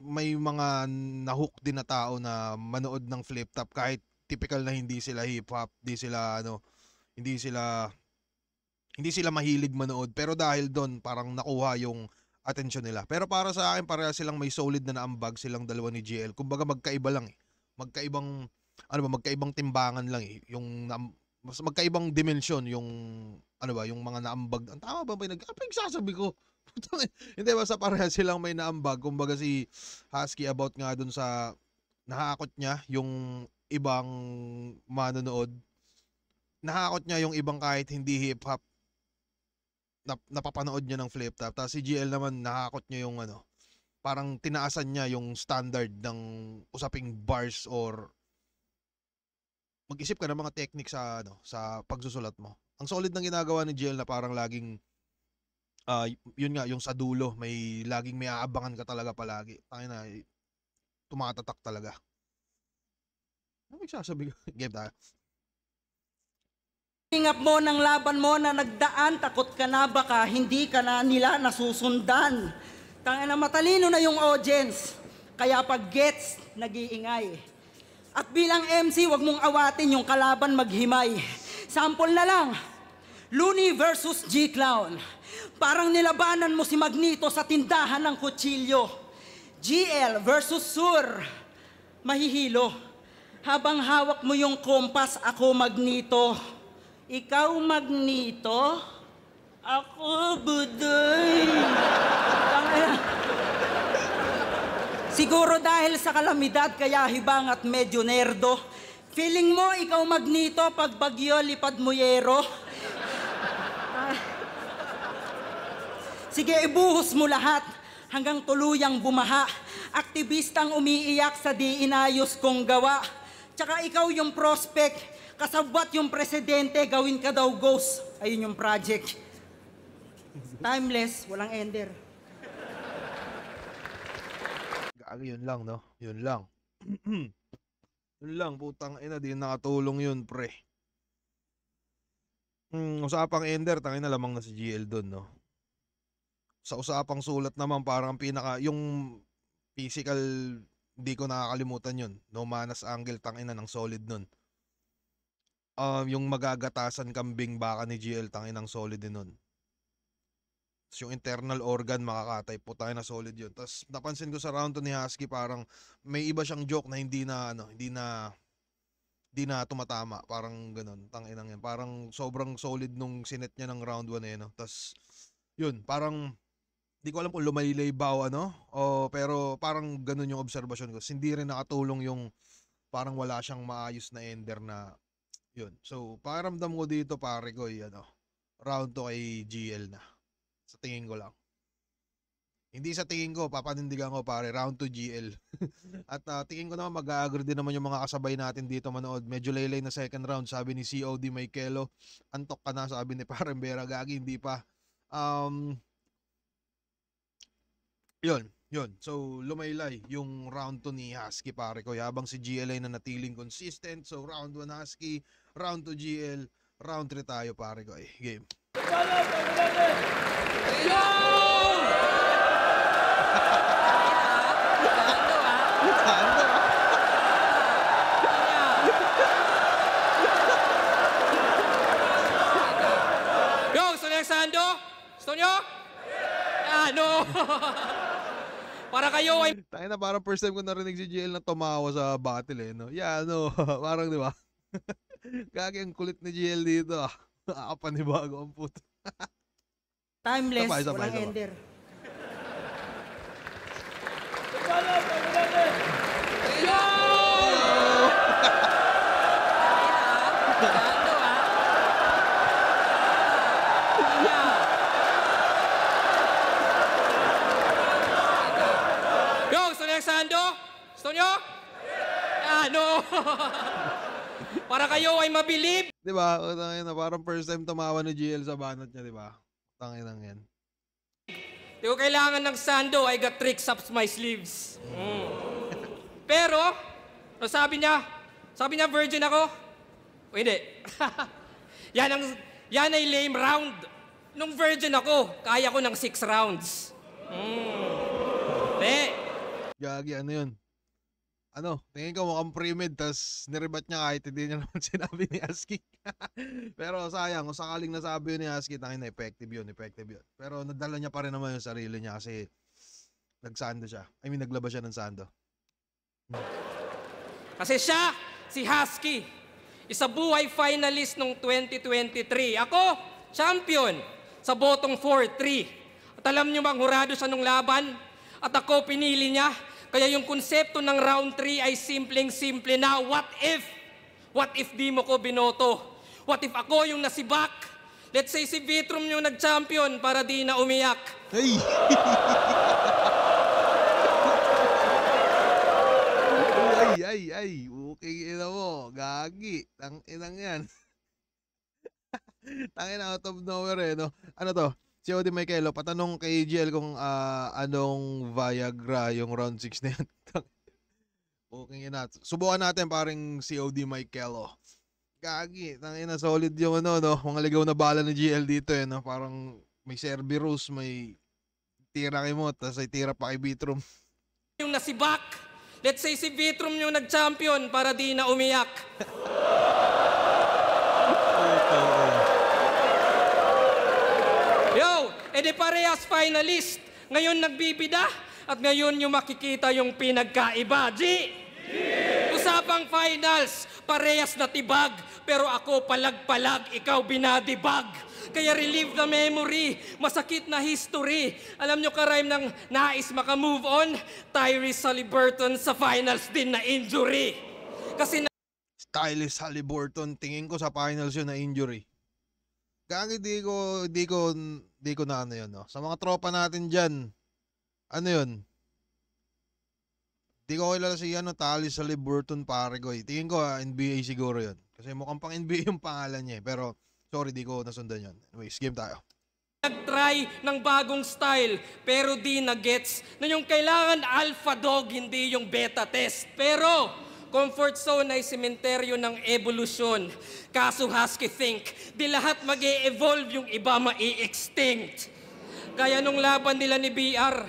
A: may mga nahook din na tao na manood ng Flip Top kahit typical na hindi sila hip hop, hindi sila mahilig manood, pero dahil doon parang nakuha yung atensyon nila. Pero para sa akin pareha silang may solid na naambag silang dalawa ni GL. Kumbaga magkaiba lang eh. Magkaibang timbangan lang eh. Mas magkaibang dimensyon yung yung mga naambag. Ang tama ba nagsasabi ko? Hindi, basta pareha silang may naambag. Kumbaga si Husky about nga dun sa nahakot niya yung ibang manonood. Nahakot niya yung ibang kahit hindi hip hop napapanood niya ng Flip Top. Tapos si GL naman nahakot niya yung parang tinaasan niya yung standard ng usaping bars or mag-isip ka ng mga technique sa pagsusulat mo. Ang solid ng ginagawa ni GL na parang laging yun nga, yung sa dulo, laging may aabangan ka talaga palagi. Tangina, tumatatak talaga. Ano magsasabi ko? Game tayo.
G: Ingap mo ng laban mo na nagdaan, takot ka na baka hindi ka na nila nasusundan. Tangina, matalino na yung audience, kaya pag gets, nag-iingay. At bilang MC, wag mong awatin yung kalaban maghimay. Sample na lang, Looney versus G-Clown. Parang nilabanan mo si Magneto sa tindahan ng kutsilyo. GL versus Sur. Mahihilo. Habang hawak mo yung kompas, ako Magneto. Ikaw Magneto, ako Budoy. Siguro dahil sa kalamidad kaya hibang at medyo nerdo. Feeling mo ikaw Magneto pag bagyo lipad mo yero. Sige, ibuhos mo lahat hanggang tuluyang bumaha. Aktivistang umiiyak sa di inayos kong gawa. Tsaka ikaw yung prospect, kasabwat yung presidente, gawin ka daw ghost. Ayun yung project. Timeless, walang ender.
A: Gagi, yun lang, no? Yun lang. Yun lang, putang ina, di nakatulong yun, pre. Usapang ender, tangina lamang na si GL dun, no? Sa usapang sulat naman, parang yung physical, hindi ko nakakalimutan yun. No manas angle, tangina ng solid nun. Yung magagatasan kambing baka ni GL, tangina ng solid din nun. Tapos yung internal organ, makakatay, putay na solid yun. Tapos napansin ko sa round 2 ni Husky, parang may iba siyang joke na hindi na tumatama. Parang ganun, tanginang yan. Parang sobrang solid nung sinet niya ng round 1 eh, no? Tapos, yun, parang di ko alam kung lumaylay ba o pero parang ganun yung obserbasyon ko. Hindi rin nakatulong yung parang wala siyang maayos na ender na yun. So, pakiramdam ko dito pare ko, round 2 kay GL na. Sa tingin ko lang. Hindi sa tingin ko, papanindigan ko pare, round 2 GL. At tingin ko naman mag-agree din naman yung mga kasabay natin dito manood. Medyo laylay na second round, sabi ni COD Michaelo. Antok ka na, sabi ni Parembera, gagi, hindi pa. Yun. So, lumaylay yung round 2 ni Husky pare ko. Habang si GL ay nanatiling consistent. So, round 1 Husky, round 2 GL, round 3 tayo pare ko. Game.
C: Yo, gusto niyo yung sando? Gusto niyo? No. Para kayo ay...
A: Tayo na, parang first time ko narinig si GL na tumawa sa battle eh, no? No. Parang, di ba? Gagi, ang kulit ni GL dito, Nakapanibago ang puto.
G: Timeless,
A: Isa pa.
G: walang ender.
C: Yo, gusto niyo yung sando? Gusto niyo? No. Para kayo ay mabilib.
A: Di ba? Parang first time tumawa ni GL sa banat niya, di ba? Tanginang yan.
C: Di ko kailangan ng sando, I got tricks up my sleeves. Pero, sabi niya virgin ako. O hindi. Yan ay lame round. Nung virgin ako, kaya ko ng 6 rounds.
A: Gagi, ano yun? Ano, tingin ko mukhang pre-med, tas nirebat niya kahit hindi niya naman sinabi ni Husky. Pero sayang, kung sakaling nasabi yun ni Husky, tangin na effective yun. Pero nadala niya pa rin naman yung sarili niya kasi nagsando siya. I mean, naglaba siya ng sando.
C: Kasi siya, si Husky, isa buhay finalist nung 2023. Ako, champion sa botong 4-3. At alam niyo bang hurado siya nung laban? At ako pinili niya. Kaya yung konsepto ng round 3 ay simpleng-simple na, what if? What if di mo ko binoto? What if ako yung nasibak? Let's say si Vitrum yung nag-champion para di na umiyak.
A: Hey! ay. Okay, ina mo. Gagi. Tang-inang yan. Tangin out of nowhere no? Ano to? Si Odi Michaelo, patanong kay GL kung anong Viagra yung round 6 na yan. Okay na. Subukan natin paring si Odi Michaelo. Gagi, tangina solid yung no? Mga ligaw na bala ni GL dito no? Parang may Cerberus, may tira kay mo, tapos ay tira pa kay Vitrum.
C: Yung nasibak, let's say si Vitrum yung nag-champion para di na umiyak. Yo, edi parehas finalist. Ngayon nagbibida at ngayon yung makikita yung pinagkaiba. Usapang finals, parehas na tibag, pero ako palag-palag, ikaw binadibag. Kaya relieve the memory, masakit na history. Alam nyo ka-rhyme ng nais maka-move on? Tyrese Haliburton sa finals din na injury. Kasi
A: Tyrese Haliburton, tingin ko sa finals yun na injury. Gagi, di ko na ano yun, no? Sa mga tropa natin dyan, ano yun? Di ko kilala si Tyrese Haliburton, pare ko. Tingin ko NBA siguro yun. Kasi mukhang pang NBA yung pangalan niya. Pero, sorry, di ko nasundan yun. Anyways, game tayo.
C: nag-try ng bagong style, pero di na-gets na yung kailangan alpha dog, hindi yung beta test. Pero, comfort zone ay sementeryo ng evolusyon. Kaso Husky think, di lahat mag-e-evolve, yung iba ma-i-extinct. Kaya nung laban nila ni BR,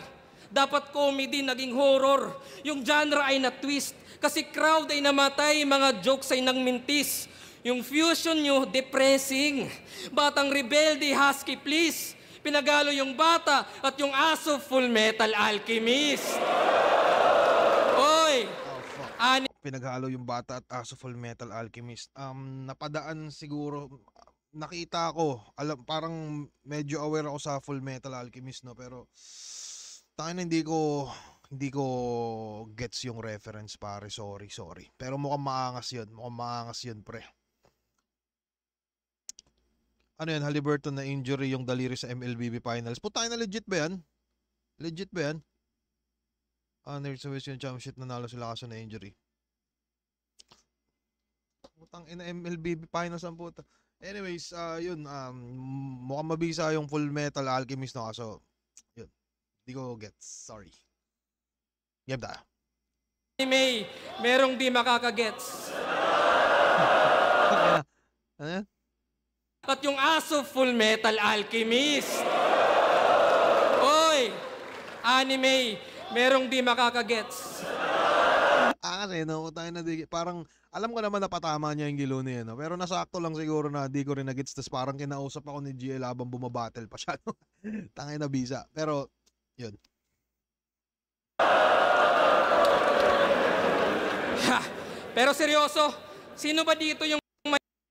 C: dapat comedy naging horror. Yung genre ay na-twist, kasi crowd ay namatay, mga jokes ay nang mintis. Yung fusion nyo, depressing. Batang rebelde, Husky please. Pinagalo yung bata at yung aso, Full Metal Alchemist. Oy!
A: Pinaghalo yung bata at aso, Full Metal Alchemist. Napadaan siguro, nakita ko, parang medyo aware ako sa Full Metal Alchemist, no? Pero, tangina hindi ko gets yung reference, pare. Sorry. Pero mukhang maangas yun, pre. Ano yan, Haliburton na injury yung daliri sa MLBB Finals. Putang na, legit ba yan? Next yung championship, nanalo sila kaso na injury. Putang ina, MLBB Finals ang puta. Anyways, yun, mukhang mabisa yung Full Metal Alchemist, no? Kaso, yun, di ko gets. Sorry. Game tayo.
C: May merong di makakagets.
A: Ano yan?
C: At yung aso, Full Metal Alchemist. Oy! Anime, merong di makakagets.
A: Kasi no, parang alam ko naman na patama niya yung gilo niya, no? Pero nasakto lang siguro na di ko rin na-gets. Tas parang kinausap ako ni GL habang bumabattle pa siya, no? Tangay na bisa. Pero, yun.
C: Ha! Pero seryoso, sino ba dito yung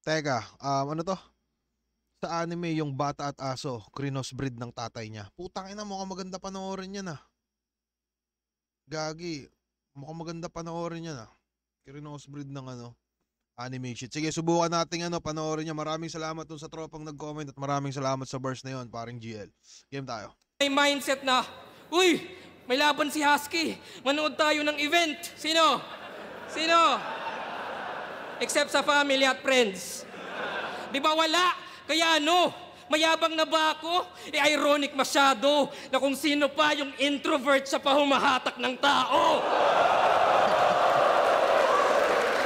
A: Teka, ano to? Sa anime, yung bata at aso, crossbreed ng tatay niya. Putang ina, mukhang maganda panoorin yan, ah. Gagi, mukhang maganda panoorin yan, ah. Crossbreed ng anime shit. Sige, subukan natin panoorin niya. Maraming salamat dun sa tropang nag-comment at maraming salamat sa verse na yon, paring GL. Game tayo.
C: may mindset na, uy, may laban si Husky, manood tayo ng event. Sino? Except sa family at friends. Di ba wala? Kaya mayabang na ba ako? Ironic masyado na kung sino pa yung introvert sa pahumahatak ng tao.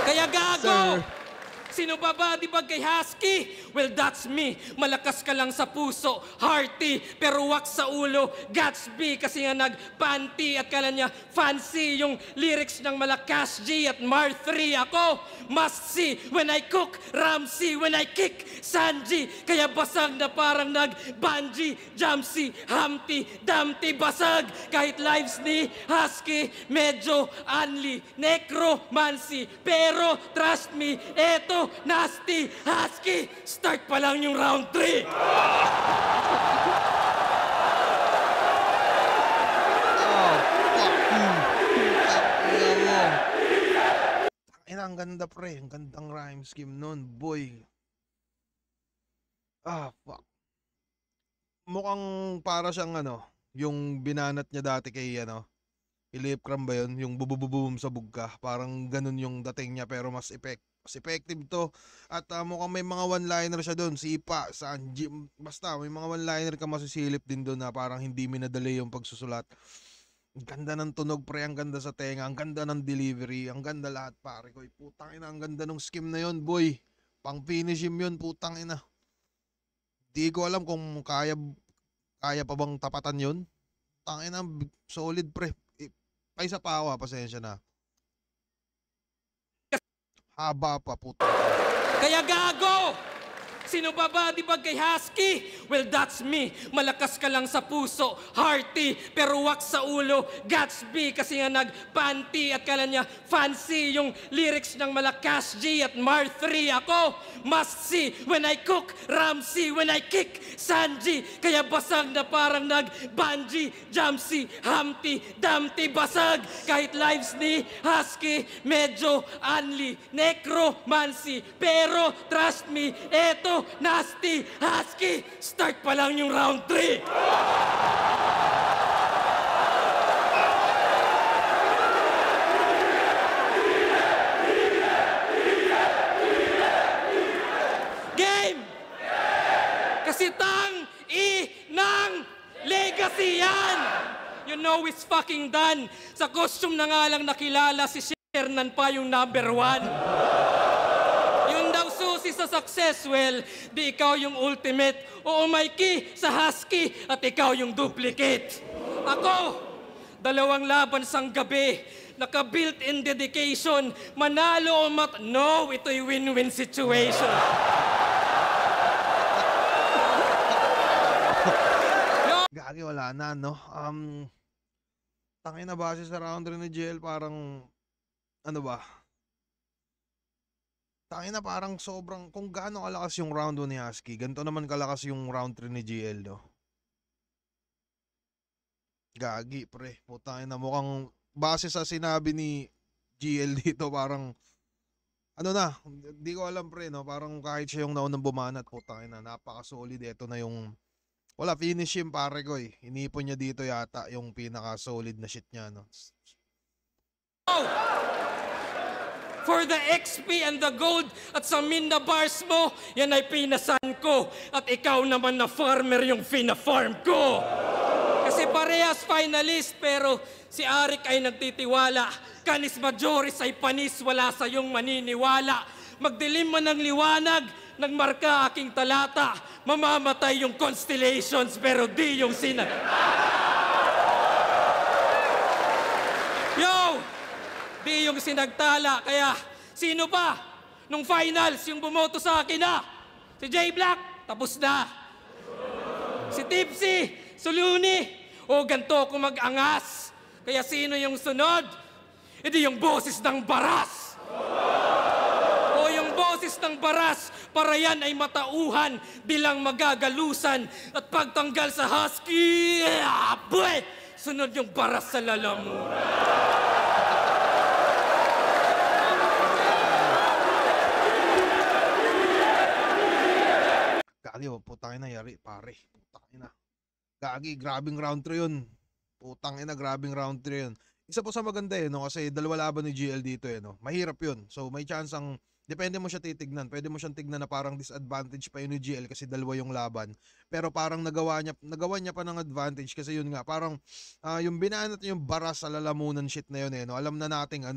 C: Kaya gago!
A: Sir.
C: Sino ba di ba kay Husky? well that's me. Malakas ka lang sa puso, hearty, pero wak sa ulo. Gatsby kasi nga nag-panty at kala niya fancy yung lyrics ng Malakas G at Mar 3. Ako, must see when I cook, Ramsey when I kick, Sanji. Kaya basag na parang nag-bungee, Jamsey, Humpty, Dumpty, basag. Kahit lives ni Husky, medyo unli, necromancy. Pero trust me, eto, nasty, Husky. Start pa lang yung round 3.
A: Ang ganda pre, ang gandang rhyme scheme nun, boy. Fuck. Mukhang para siyang yung binanat niya dati kay Philip Cram ba yun? Yung bubububum sa bugka. Parang ganun yung dating niya pero mas effective to. At mukhang may mga one-liner siya doon. Sipa, Sanji, basta may mga one-liner ka masisilip din doon na parang hindi minadali yung pagsusulat. Ang ganda ng tunog pre, ang ganda sa tenga, ang ganda ng delivery, ang ganda lahat pare ko. Putang ina, ang ganda ng scheme na yon boy. Pang finish him yun, putang ina. Di ko alam kung kaya pa bang tapatan yun. Putang ina, solid pre. Paisa pa ako, pasensya na. Haba pa, putang ina.
C: Kaya gago! Sino ba di ba kay Husky? Well, that's me. Malakas ka lang sa puso, hearty, pero wak sa ulo. Gatsby kasi nga nag-panty at kala niya fancy yung lyrics ng Malakas G at Mar 3. Ako, must see when I cook, Ramsey when I kick, Sanji. Kaya basag na parang nag-bungee, Jamsey, Humpty, Dumpty, basag. Kahit lives ni Husky, medyo unli, necromancy. Pero trust me, eto, nasty, Husky. Start pa lang yung round 3. Game! Kasi ng legacy yan! You know it's fucking done. Sa costume na nga lang nakilala si Shernan pa yung number 1. Yun daw susi sa success, well, di ikaw yung ultimate. Oo, Mikey, sa Husky, at ikaw yung duplicate. Ako, 2 laban sang gabi, naka-built-in dedication, manalo o no, ito'y win-win situation.
A: Gagi, wala na, no? Tangin na base sa round 3 ni GL, parang, ano ba? Tangin na parang sobrang, kung gaano kalakas yung round 1 ni Husky, ganito naman kalakas yung round 3 ni GL, no? Gagi, pre. Putangin na, mukhang, base sa sinabi ni GL dito, parang, ano na, di ko alam pre, no? Parang kahit siya yung naunang bumanat, putangin na, napaka-solid. Ito na yung, wala, finish him pare ko eh. Inipon niya dito yata yung pinaka-solid na shit niya, no?
C: For the XP and the gold at sa Minda bars mo, yan ay pinasan ko. At ikaw naman na farmer yung fina-farm ko. Kasi parehas finalist, pero si Arik ay nagtitiwala. Canis Majoris ay panis, wala sa iyong maniniwala. Magdilim man ng liwanag, nagmarka aking talata. Mamamatay yung constellations, pero di yung sinag... Yo! Di yung sinagtala, kaya sino pa? Nung finals, yung bumoto sa akin na? Si J Black, tapos na. Si Tipsy, Suluni, o ganto ko mag-angas. Kaya sino yung sunod? Hindi yung boses ng baras. O yung boses ng baras, para yan ay matauhan, bilang magagalusan. At pagtanggal sa Husky, sunod yung baras sa lalamunan.
A: Gagi, putangin na yari, pare. Putangin na. Gagi, grabing round 3 yun. Putangin na, grabing round 3 yun. Isa po sa maganda no? Kasi 2 laban ni GL dito no? Mahirap yun. So may chance ang, depende mo siya titignan. Pwede mo siyang tignan na parang disadvantage pa yun ni GL kasi 2 yung laban. Pero parang nagawa niya pa ng advantage kasi yun nga, parang yung binanat yung baras sa lalamunan shit na yun no? Alam na nating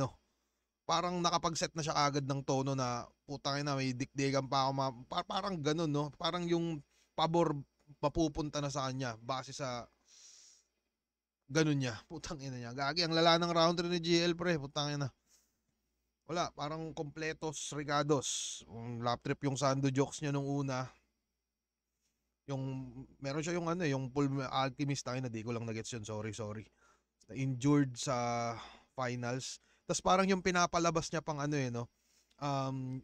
A: parang nakapag-set na siya agad ng tono na putang ina may dikdigan pa ako parang ganun, no? Parang yung pabor mapupunta na sa kanya base sa ganun niya. Putang ina niya. Gagi, ang lala ng round 3 ni GL, pre. Putang ina. Wala, parang kompletos regados. Lap trip yung Sando jokes niya nung una. Yung meron siya yung yung full alchemist, tangina, di ko lang na-gets yun. Sorry. Na injured sa finals. Tapos parang yung pinapalabas niya pang no.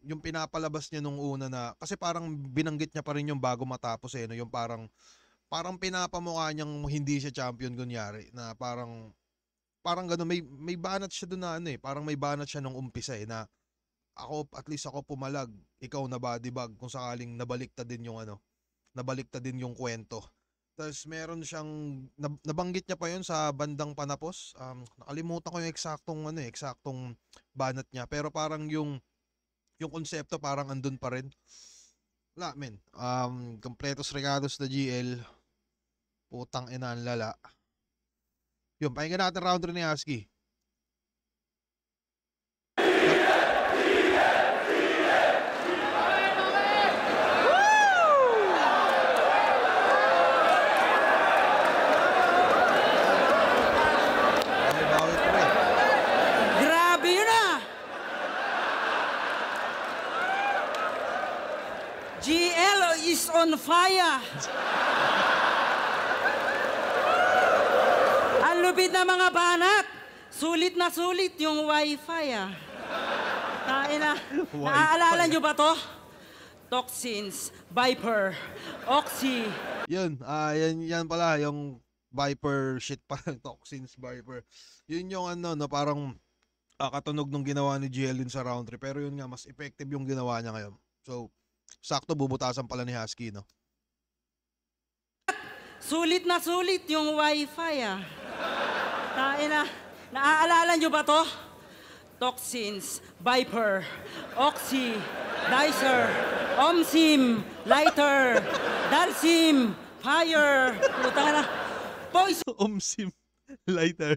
A: Yung pinapalabas niya nung una na kasi parang binanggit niya pa rin yung bago matapos no, yung parang pinapamukha niyang hindi siya champion kunyari na parang gano'n, may banat siya doon na parang may banat siya nung umpisa na at least ako pumalag, ikaw na bodybag kung sakaling nabaliktad din yung kwento. Tapos meron siyang nabanggit niya pa yun sa bandang panapos. Nakalimutan ko yung eksaktong banat niya, pero parang yung konsepto parang andun pa rin. Wala, men. Kompletos regados na GL. Putang ina ang lala. Yun, pakinggan natin round 3 ni Husky.
G: Grabe yun ah! GL is on fire! Ang lupit na mga banat! Sulit na sulit yung wifi ah. Taina, naaalala nyo ba to? Toxins, Viper, Oxy.
A: Yun, yan pala, yung Viper shit pa, Toxins, Viper. Yun yung parang katunog nung ginawa ni GL din sa round 3. Pero yun nga, mas effective yung ginawa niya ngayon. So, sakto bubutasan pala ni Husky, no?
G: Sulit na sulit yung wifi ah. Taina, naaalala nyo ba to? Toxins, Viper, Oxy, Dicer, Omsim, Lighter, Dalsim, Fire, putang na, Poison.
A: Omsim, lighter.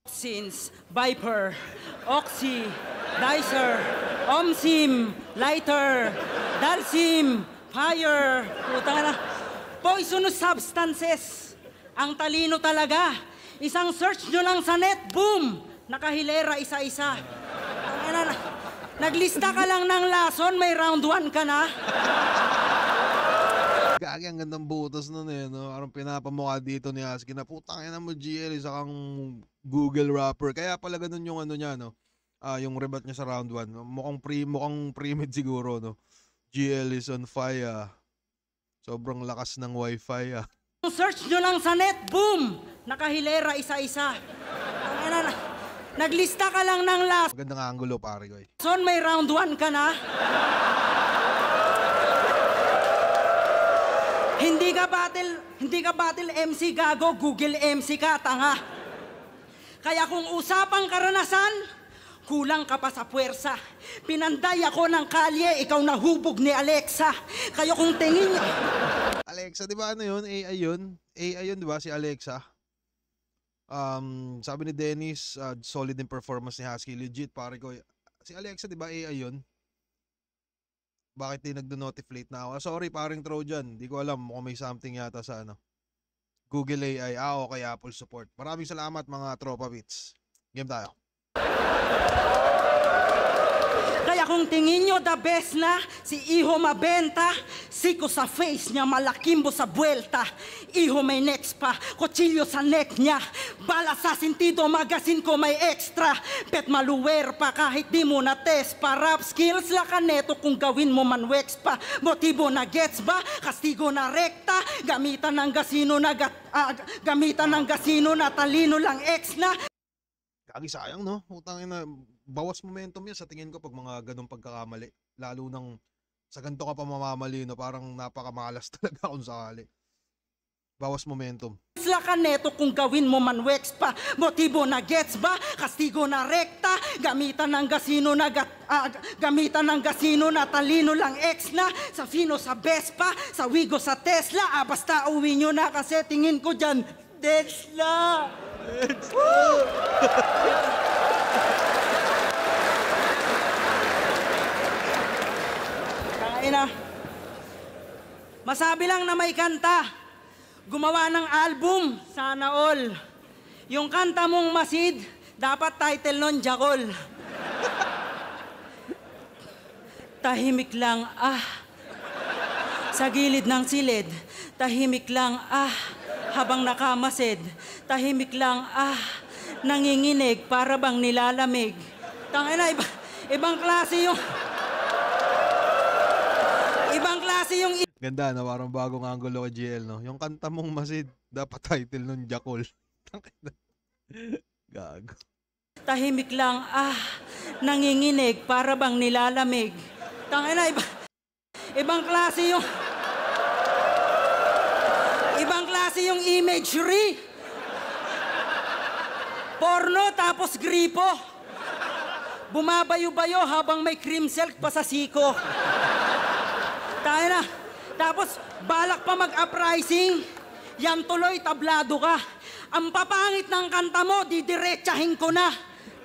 G: Toxins, Viper, Oxy, Dicer, Omsim, Lighter, Dalsim, Fire, putang na, poisonous substances. Ang talino talaga. Isang search nyo lang sa net, boom! Nakahilera isa-isa. Naglista ka lang ng lason, may round 1 ka na.
A: Gagi, ang gandang butas nun no? Parang pinapamukha dito ni Husky na putang ina mo GL, isa kang Google rapper. Kaya pala ganun yung niya, no? Yung rebat niya sa round 1. Mukhang pre-mid siguro, no? GL is on fire. Sobrang lakas ng wifi
G: Search nyo lang sa net, boom! Nakahilera isa-isa. Naglista ka lang ng lason.
A: Magandang angulo, pare ko.
G: May round 1 ka na. Hindi ka battle MC gago, Google MC ka, tanga. Kaya kung usapang karanasan, kulang ka pa sa puwersa. Pinanday ako ng kalye, ikaw nahubog ni Alexa. Kaya kung tingin niya...
A: Alexa, di ba yun? AI yun, di ba si Alexa? Sabi ni Dennis, solid in performance ni Husky. Legit, pare ko. Si Alexa, di ba AI yun? Bakit di nagdo-notiflate na ako? Sorry, paring Trojan. Di ko alam kung may something yata sa Google AI. Okay, Apple support. Maraming salamat mga tropa bits. Game tayo.
G: Kaya kung tingin nyo the best na si Iho mabenta, siko sa face niya, malakimbo sa buwelta. Iho may next pa, kutsilyo sa neck niya. Bala sa sentido, magasin ko may extra. Pet maluwer pa kahit di mo na test pa. Rap skills la kaneto kung gawin mo man wax pa. Motibo na gets ba? Kastigo na rekta. Gamitan ng gasino na talino lang ex na.
A: Kagi sayang, no? Utang ina, bawas momentum yan sa tingin ko pag mga ganong pagkakamali. Lalo nang sa ganito ka pa mamamali, no? Parang napakamalas talaga kung sakali. Bawas momentum.
G: Isla ka neto kung gawin mo man wax pa. Motibo na gets ba? Kastigo na rekta. Gamitan ng gasino na talino lang ex na. Sa Fino sa Vespa, sa Wigo sa Tesla. Basta uwi nyo na kasi tingin ko dyan, Tesla! Masabi lang na may kanta, gumawa ng album, sana all. Yung kanta mong Masid, dapat title nun, Jakol. Tahimik lang, sa gilid ng silid, tahimik lang, habang nakamasid, tahimik lang, nanginginig para bang nilalamig. Tangina, ibang klase yung... Ibang klase yung...
A: Ganda na, parang bagong angulo kay GL, no? Yung kanta mong Masid, dapat title nun, Jakol. Gago.
G: Tahimik lang, nanginginig para bang nilalamig. Tangina, ibang klase yung... Ibang klase yung imagery. Porno tapos gripo. Bumabayo-bayo habang may cream silk pa sa siko. Tangina, tapos balak pa mag-uprising. Yan tuloy, tablado ka. Ang papangit ng kanta mo, didiretsahin ko na.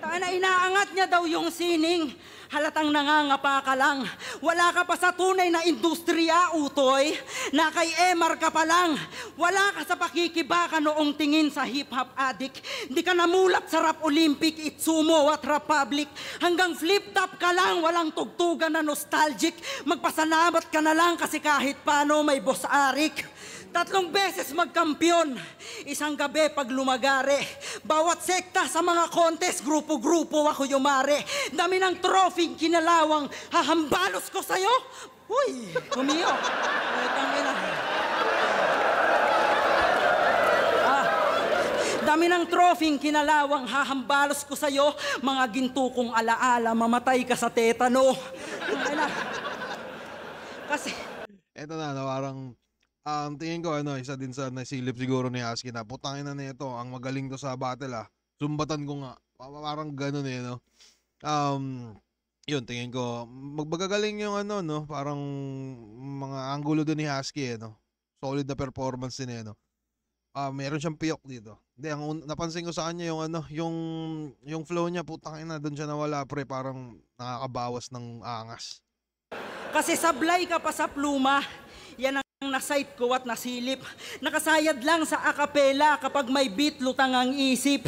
G: Tangina, inaangat niya daw yung sining. Halatang nangangapa ka lang. Wala ka pa sa tunay na industriya, utoy. Na kay Emar ka pa lang. Wala ka sa pakikibaka noong tingin sa hip-hop addict. Di ka namulat sa rap Olympic, Itsumo at Republic. Hanggang flip-top ka lang, walang tugtugan na nostalgic. Magpasalamat ka na lang kasi kahit paano may boss Arik. 3 beses magkampiyon, isang gabi pag lumagare. Bawat sekta sa mga contest, grupo-grupo ako yumare. Dami ng trophy kinalawang, hahambalos ko sa'yo. Uy, humiyo. Dami ng trophy kinalawang, hahambalos ko sa'yo. Mga ginto kong alaala, mamatay ka sa tetano. Kasi...
A: Eto na, parang... tingin ko, isa din sa nasilip siguro ni Husky na putangin na nito, ang magaling to sa battle Sumbatan ko nga. Parang ganun no. Yun, tingin ko, magbagagaling yung no, parang mga angulo din ni Husky no. Solid na performance din no. Meron siyang piyok dito. Hindi, napansin ko sa kanya yung flow niya, putangin na, doon siya nawala pre, parang nakakabawas ng angas.
G: Kasi sablay ka pa sa pluma. Yan ang nasight ko at nasilip. Nakasayad lang sa akapela kapag may beat, lutang ang isip.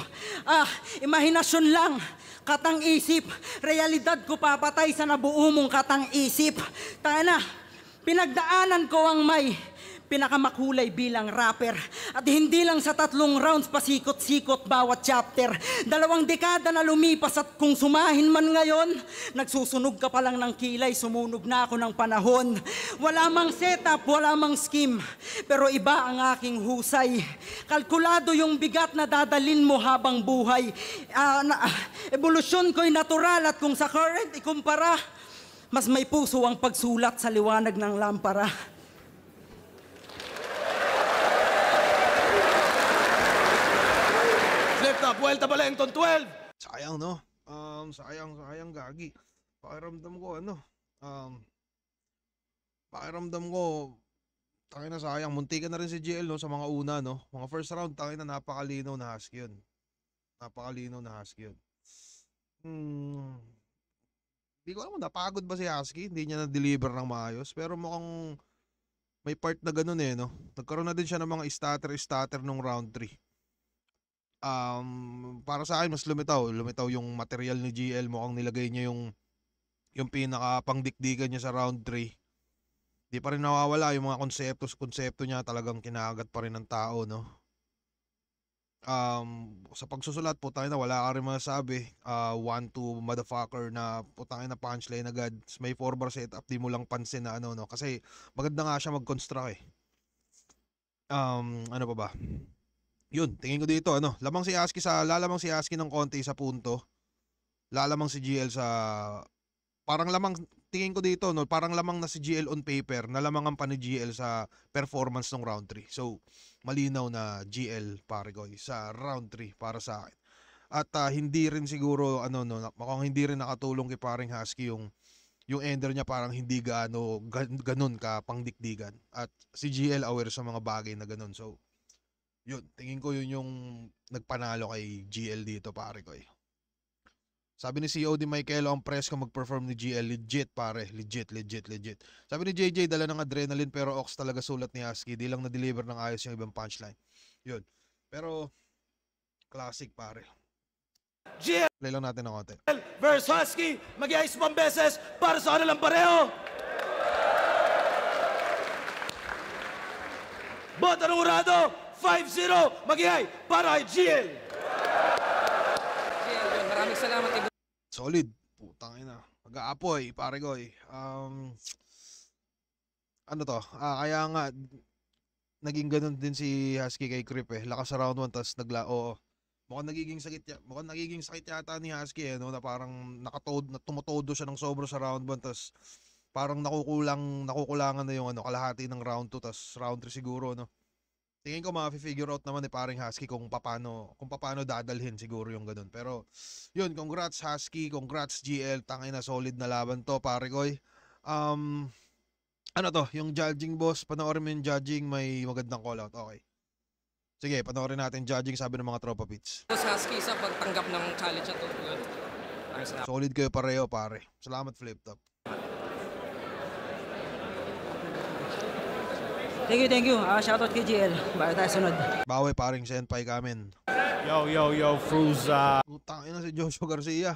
G: Imahinasyon lang, katang isip. Realidad ko papatay sa nabuo mong katang isip. Tana, pinagdaanan ko ang may pinakamakulay bilang rapper. At hindi lang sa 3 rounds pasikot-sikot bawat chapter. 2 dekada na lumipas at kung sumahin man ngayon, nagsusunog ka pa lang ng kilay, sumunog na ako ng panahon. Wala mang setup, wala mang scheme, pero iba ang aking husay. Kalkulado yung bigat na dadalin mo habang buhay. Evolusyon ko'y natural at kung sa current ikumpara, mas may puso ang pagsulat sa liwanag ng lampara.
D: Vuelta Balengton 12.
A: Sayang no. Sayang gagi. Pakiramdam ko tangin na sayang. Muntikan na rin si GL no sa mga una no. Mga first round tangin na napakalinaw na Husky yun. Hindi ko alam napagod ba si Husky. Hindi niya na-deliver ng maayos. Pero mukhang may part na ganun no. Nagkaroon na din siya ng mga stutter nung round 3. Para sa akin mas lumitaw yung material ni GL, mukhang nilagay niya yung pinaka pangdikdikan niya sa round 3. Di pa rin nawawala yung mga konsepto niya, talagang kinagat pa rin ng tao no. Sa pagsusulat po tayo na wala ka rin masasabi. 1-2 motherfucker na putangin na punchline agad. May 4-bar setup, di mo lang pansin na no. Kasi maganda nga siya mag-construct ano pa ba? Yun, tingin ko dito, lalamang si Husky ng konti sa punto. Lalamang si GL sa, parang lamang, tingin ko dito, parang lamang na si GL on paper, nalamangan pa ni GL sa performance ng round 3. So, malinaw na GL, pare ko, sa round 3 para sa akin. At hindi rin siguro, mukhang hindi rin nakatulong kay paring Husky yung ender niya parang hindi ganun ka pangdikdigan. At si GL aware sa mga bagay na ganun. So, yun, tingin ko yun yung nagpanalo kay GL dito pare ko Sabi ni COD Michaelo, ang press ko mag-perform ni GL. Legit, pare. Legit. Sabi ni JJ, dala ng adrenaline pero Ox talaga sulat ni Husky. Di lang na-deliver ng ayos yung ibang punchline. Yun. Pero, classic, pare.
D: GL
A: Play lang natin ng konti.
D: versus Husky. Mag-iayos pang beses para sa kanilang pareho. Bota ng Urado, 5-0. Mag-iay para kay GL.
C: Maraming salamat.
A: Solid. Putang ina. Mag-aapoy, pare ko eh. Ano to? Kaya nga, naging ganun din si Husky kay Crip eh. Lakas sa round 1, tapos oo. Mukhang nagiging sakit yata ni Husky eh, no? Na parang tumutodo siya ng sobra sa round 1, tapos parang nakukulangan na yung kalahati ng round 2, tapos round 3 siguro, no? Tingin ko ma-figure out naman ni paring Husky kung paano dadalhin siguro yung ganun. Pero yun, congrats Husky, congrats GL, tangina solid na laban to, pare koy. Ano to, yung judging boss, panoorin mo yung judging, may magandang call out. Okay. Sige, panoorin natin judging, sabi ng mga tropa pits.
C: Husky sa pagtanggap ng challenge at ito.
A: Solid kayo pareho, pare. Salamat Flip Top.
B: Thank you. Shoutout kay GL. Bago tayo sunod.
A: Bawi paring senpai kamin.
H: Yo, Fruza.
A: Putang ina si Joshua Garcia.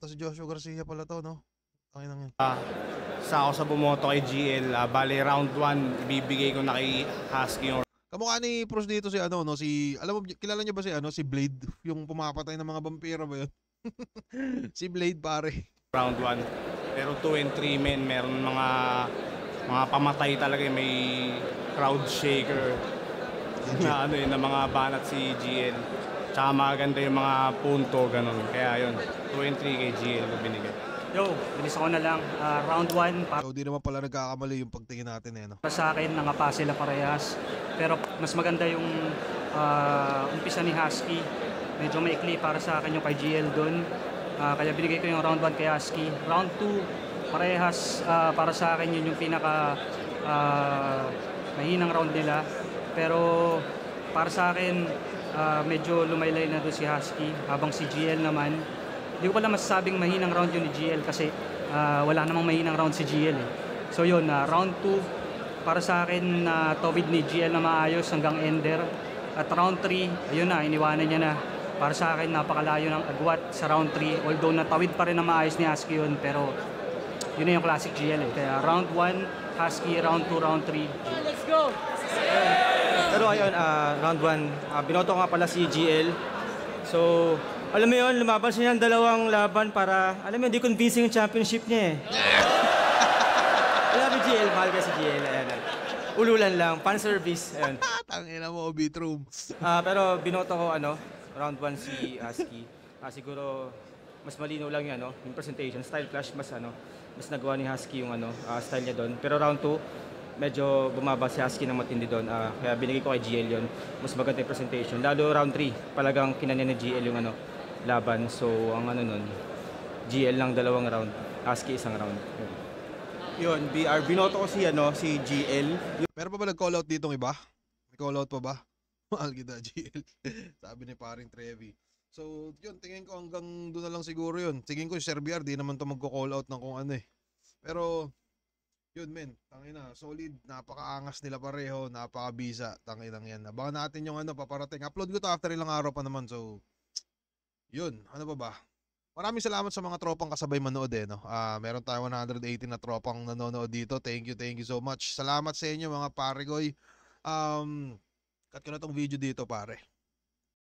A: Si Joshua Garcia pala to, no? Tangina yan.
H: Sa ako sa bumoto kay GL, bali round 1, ibibigay ko na kay Husky yung
A: Kamukha ni Pros dito si no, alam mo, kilala niyo ba si Blade? Yung pumapatay ng mga vampiro ba yun? Si Blade, pare.
H: round 1. Pero 2 and 3 men, meron mga pamatay talaga, may crowd shaker na na mga banat si GL. Tsaka maganda yung mga punto, ganun. Kaya yun, 2 and 3 kay GL ko binigay.
I: Yo, bilis ako na lang. Round 1 para
A: So, di naman pala nagkakamali yung pagtingin natin no?
I: sa akin, nangapa sila parehas. Pero mas maganda yung umpisa ni Husky. Medyo maikli para sa akin yung kay GL doon. Kaya binigay ko yung round 1 kay Husky. Round 2, parehas para sa akin yun yung pinaka mahinang round nila. Pero para sa akin, medyo lumaylay na doon si Husky. Habang si GL naman, hindi ko pala masasabing mahinang round yun ni GL kasi wala namang mahinang round si GL eh. So yun, round 2 para sa akin tawid ni GL na maayos hanggang ender. At round 3, ayun na, iniwanan niya na. Para sa akin, napakalayo ng agwat sa round 3. Although natawid pa rin na maayos ni Husky yun, pero yun na yung classic GL eh. Kaya round 1, Husky, round 2, round 3.
G: Let's go!
J: Pero ayun, round 1, binoto nga pala si GL. So, alam mo yun, lumaban siya ng dalawang laban para, alam mo yun, di convincing yung championship niya eh. Alam mo GL, mahal ka si GL. Ayan, ululan lang, fan service. Ayun.
A: Tangina mo, Beatroom.
J: Pero binoto ko, round 1 si Husky. Siguro, mas malinaw lang yung, yung presentation. Style clash, mas nagawa ni Husky yung style niya doon. Pero round 2, medyo bumaba si Husky ng matindi doon. Kaya binigay ko kay GL yun. Mas maganda yung presentation. Lalo round 3, palagang kinanya ni GL yung laban. So, ang nun, GL lang 2 round, Husky 1 round.
H: Yun, BR, binoto ko si GL.
A: Meron pa ba nag-call out ditong iba? May call out pa ba? Mahal kita, GL. Sabi ni paring Trevi. So, yun, tingin ko hanggang doon na lang siguro yun. Tingin ko si Sir BR, di naman to magko-call out ng kung ano eh. Pero, yun men, tangina, solid, napakaangas nila pareho, napakabisa, tanginang yan. Abangan natin yung paparating. Upload ko to after ilang araw pa naman, so, yun, ano pa ba? Maraming salamat sa mga tropang kasabay manood no. Meron tayo 118 na tropang nanonood dito. Thank you so much. Salamat sa inyo mga pare koy. Cut ko na tong video dito pare.